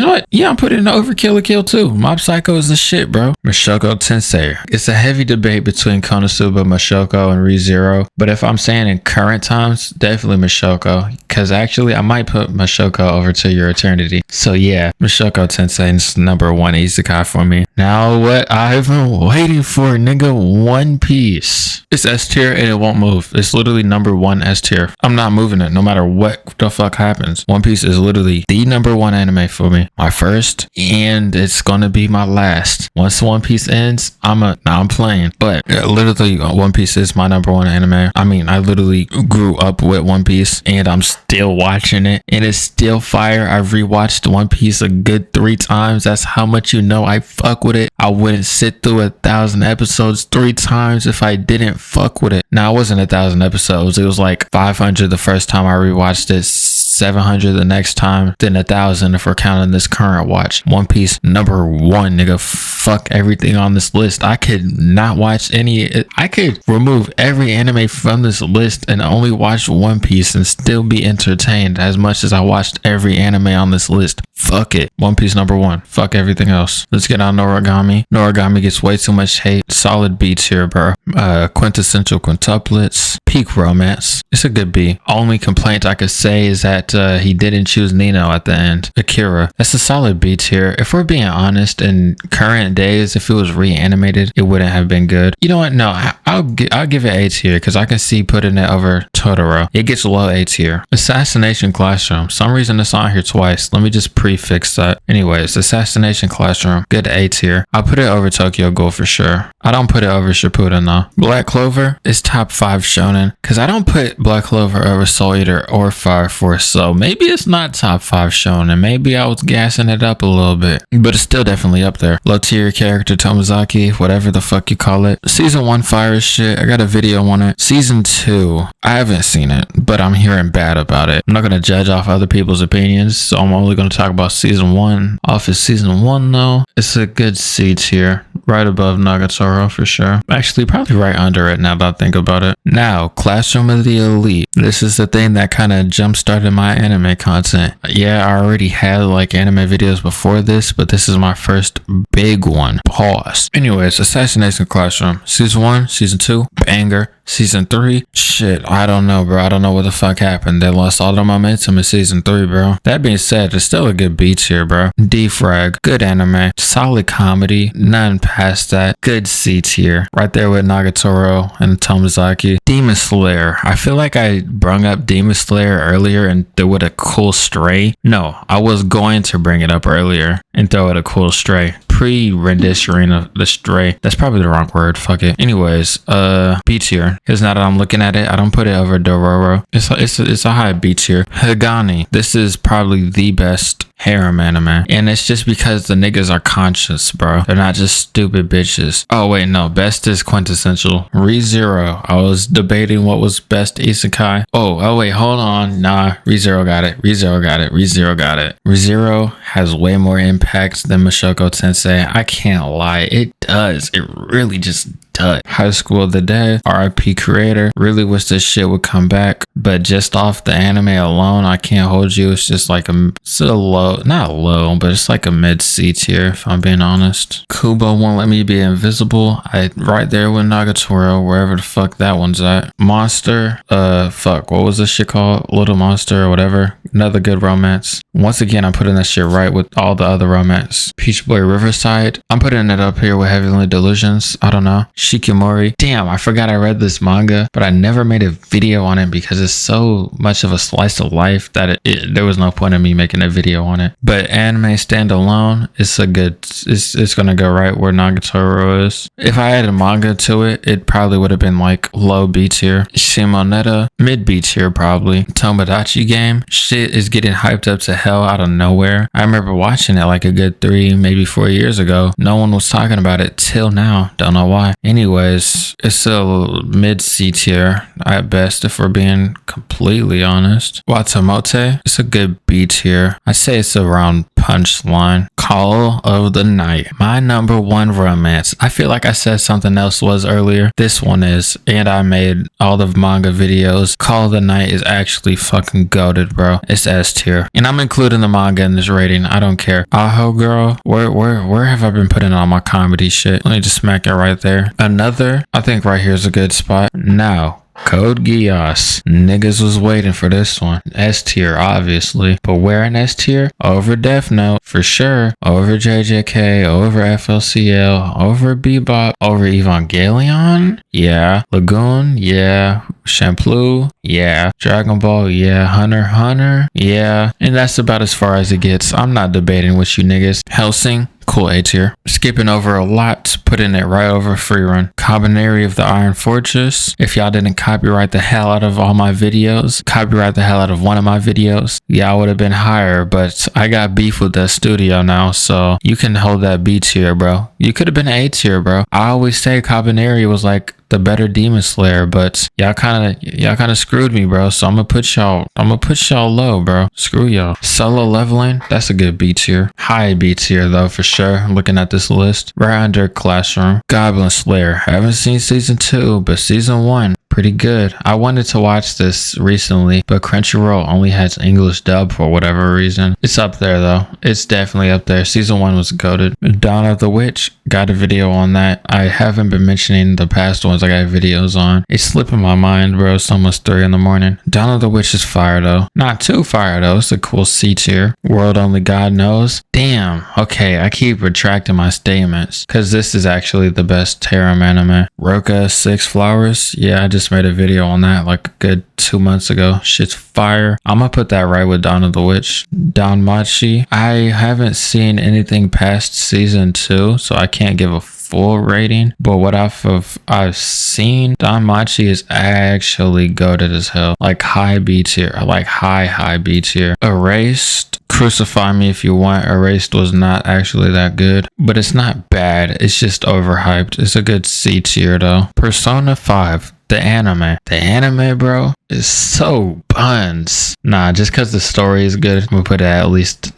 what? Yeah, I'm putting it over Kill la Kill too. Mob Psycho is the shit, bro. Mushoku Tensei. It's a heavy debate between Konosuba, Mushoku, and ReZero, but if I'm saying in current times, definitely Mushoku, because actually I might put Mushoku over To Your Eternity. So yeah, Mushoku Tensei is number 1 isekai for me. Now what I've been waiting for, nigga, One Piece. It's S tier and it won't move. It's literally number 1 S tier. I'm not moving it no matter what the fuck happens. One Piece is literally the number 1 anime for me. My first, and it's gonna be my last. Once One Piece ends, I'm playing. But literally One Piece is my number 1 anime. I mean, I literally grew up with One Piece and I'm still watching it and it's still fire. I've rewatched One Piece a good 3 times. That's how much you know I fuck with it. I wouldn't sit through 1,000 episodes 3 times if I didn't fuck with it. Now, it wasn't 1,000 episodes. It was like 500 the first time I rewatched it, 700 the next time, then 1,000 if we're counting this current watch. One Piece number 1, nigga. Fuck everything on this list. I could not watch I could remove every anime from this list and only watch One Piece and still be entertained as much as I watched every anime on this list. Fuck it. One Piece number 1. Fuck everything else. Let's get on Noragami. Noragami gets way too much hate. Solid B tier, bro. Quintessential quintuplets. Peak romance. It's a good B. Only complaint I could say is that he didn't choose Nino at the end. Akira. That's a solid B tier. If we're being honest, in current days, if it was reanimated, it wouldn't have been good. You know what? No, I'll give it A tier because I can see putting it over Totoro. It gets low A tier. Assassination Classroom. Some reason it's on here twice. Let me just prefix that. Anyways, Assassination Classroom. Good A tier. I'll put it over Tokyo Ghoul for sure. I don't put it over Shippuden though. Black Clover is top 5 shonen because I don't put Black Clover over Soul Eater or Fire Force, so maybe it's not top 5 shonen. Maybe I was gassing it up a little bit, but it's still definitely up there. Low tier character Tomozaki, whatever the fuck you call it. Season 1 fire as shit. I got a video on it. Season 2, I haven't seen it, but I'm hearing bad about it. I'm not gonna judge off other people's opinions, so I'm only gonna talk about season 1. Off is season 1 though. It's a good C tier, right above Nagatoro for sure. Actually, probably right under it now that I think about it. Now, Classroom of the Elite. This is the thing that kind of jump started my anime content. Yeah, I already had like anime videos before this, but this is my first big one. Pause. Anyways, Assassination Classroom. Season 1, Season 2, banger. Season 3, shit, I don't know, bro. I don't know what the fuck happened. They lost all the momentum in season 3, bro. That being said, it's still a good beat here, bro. Defrag, good anime, solid comedy, none past that. Good C tier, right there with Nagatoro and Tomozaki. Demon Slayer, I feel like I brung up Demon Slayer earlier and threw it a cool stray. No, I was going to bring it up earlier and throw it a cool stray. Pre-rendition of the stray. That's probably the wrong word. Fuck it. Anyways, B tier. Because now that I'm looking at it, I don't put it over Dororo. It's a high B tier. Hagani. This is probably the best harem anime, and it's just because the niggas are conscious, bro. They're not just stupid bitches. Oh wait, no, best is Quintessential. ReZero. I was debating what was best isekai. Oh wait, hold on. Nah, ReZero got it. ReZero got it. ReZero got it. ReZero has way more impact than Mushoku Tensei. I can't lie, it does. It really just stud. High School of the Day, RIP creator. Really wish this shit would come back, but just off the anime alone, I can't hold you. It's just like it's a low, not low, but it's like a mid C tier if I'm being honest. Kubo Won't Let Me Be Invisible. Right there with Nagatoro, wherever the fuck that one's at. Monster, fuck, what was this shit called? Little Monster or whatever. Another good romance. Once again, I'm putting that shit right with all the other romance. Peach Boy Riverside. I'm putting it up here with Heavenly Delusions. I don't know. Shikimori. Damn, I forgot I read this manga, but I never made a video on it because it's so much of a slice of life that there was no point in me making a video on it. But anime standalone, it's gonna go right where Nagatoro is. If I added manga to it, it probably would have been like low B tier. Shimoneta, mid B tier probably. Tomodachi Game, shit is getting hyped up to hell out of nowhere. I remember watching it like a good 3, maybe 4 years ago. No one was talking about it till now. Don't know why. Anyways, it's a mid C tier at best if we're being completely honest. Watamote, it's a good B tier. I say it's around punchline. Call of the Night, my number one romance. I feel like I said something else was earlier. This one is, and I made all the manga videos. Call of the Night is actually fucking goated, bro. It's S tier, and I'm including the manga in this rating. I don't care. Aho Girl, where have I been putting all my comedy shit? Let me just smack it right there. Another, I think right here is a good spot. Now, Code Geass. Niggas was waiting for this one. S tier, obviously. But where in S tier? Over Death Note, for sure. Over JJK, over FLCL, over Bebop, over Evangelion? Yeah. Lagoon? Yeah. Champloo? Yeah. Dragon Ball? Yeah. Hunter x Hunter? Yeah. And that's about as far as it gets. I'm not debating with you niggas. Hellsing? Cool A tier. Skipping over a lot, putting it right over Freerun. Combinary of the Iron Fortress. If y'all didn't copyright the hell out of all my videos, copyright the hell out of one of my videos, yeah, I would have been higher, but I got beef with that studio now, so you can hold that B tier, bro. You could have been A tier, bro. I always say Combinary was like the better Demon Slayer, but y'all kind of screwed me, bro. So I'm gonna put y'all low, bro. Screw y'all. Solo Leveling, that's a good B tier. High B tier though, for sure. I'm looking at this list. Right under Classroom. Goblin Slayer, haven't seen season 2, but season 1, pretty good. I wanted to watch this recently, but Crunchyroll only has English dub for whatever reason. It's up there though. It's definitely up there. Season 1 was goated. Dawn of the Witch, got a video on that. I haven't been mentioning the past ones I got videos on. It's slipping my mind, bro. It's almost 3 in the morning. Dawn of the Witch is fire though. Not too fire though. It's a cool C tier. World Only God Knows. Damn. Okay, I keep retracting my statements because this is actually the best harem anime. Roka 6 Flowers. Yeah, I just made a video on that like a good 2 months ago. Shit's fire. I'm gonna put that right with Dawn of the Witch. Danmachi. I haven't seen anything past season 2, so I can't give a full rating, but what I've seen, Danmachi is actually goated as hell. Like high B tier, like high B tier. Erased, crucify me if you want. Erased was not actually that good, but it's not bad. It's just overhyped. It's a good C tier though. Persona 5. The anime, bro, is so buns. Nah, just because the story is good, I'm gonna put it at least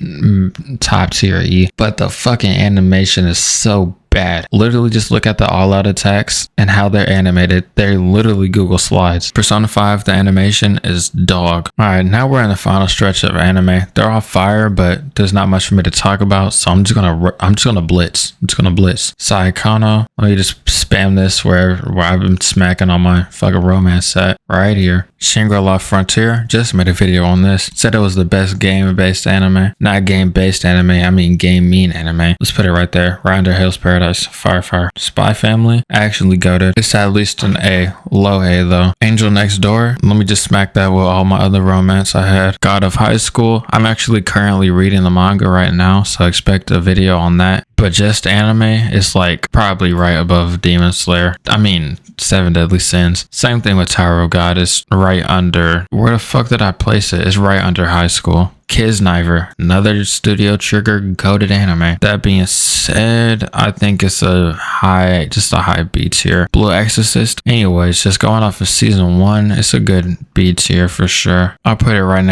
top tier E. But the fucking animation is so bad. Literally just look at the all-out attacks and how they're animated. They're literally Google Slides. Persona 5, the animation is dog. Alright, now we're in the final stretch of anime. They're all fire, but there's not much for me to talk about, so I'm just gonna blitz. Saikano. Let me just spam this where I've been smacking on my fucking romance set right here. Shangri-La Frontier, just made a video on this. Said it was the best game-based anime. Not game-based anime, I mean game-mean anime. Let's put it right there, right under Hell's Paradise. Fire. Spy Family, actually goated. It's at least an A, low A though. Angel Next Door, let me just smack that with all my other romance I had. God of High School, I'm actually currently reading the manga right now, so expect a video on that. But just anime is like probably right above Demon Slayer. I mean, 7 Deadly Sins. Same thing with Tower of God. It's right under, where the fuck did I place it? It's right under High School. Kisniver, another Studio Trigger coded anime. That being said, I think it's just a high B tier. Blue Exorcist. Anyways, just going off of season 1, it's a good B tier for sure. I'll put it right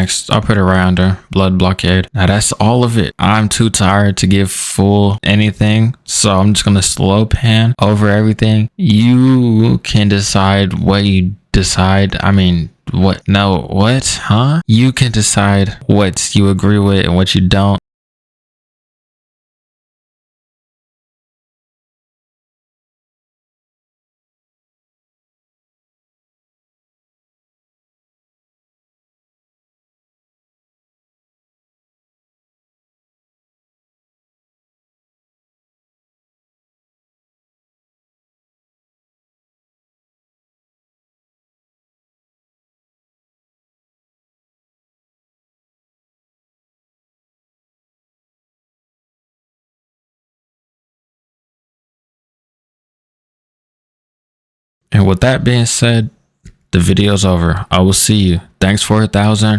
under Blood Blockade. Now that's all of it. I'm too tired to give full anything, so I'm just gonna slow pan over everything. You can decide what you decide. I mean, what? No, what? Huh? You can decide what you agree with and what you don't. And with that being said, the video's over. I will see you. Thanks for 1,000.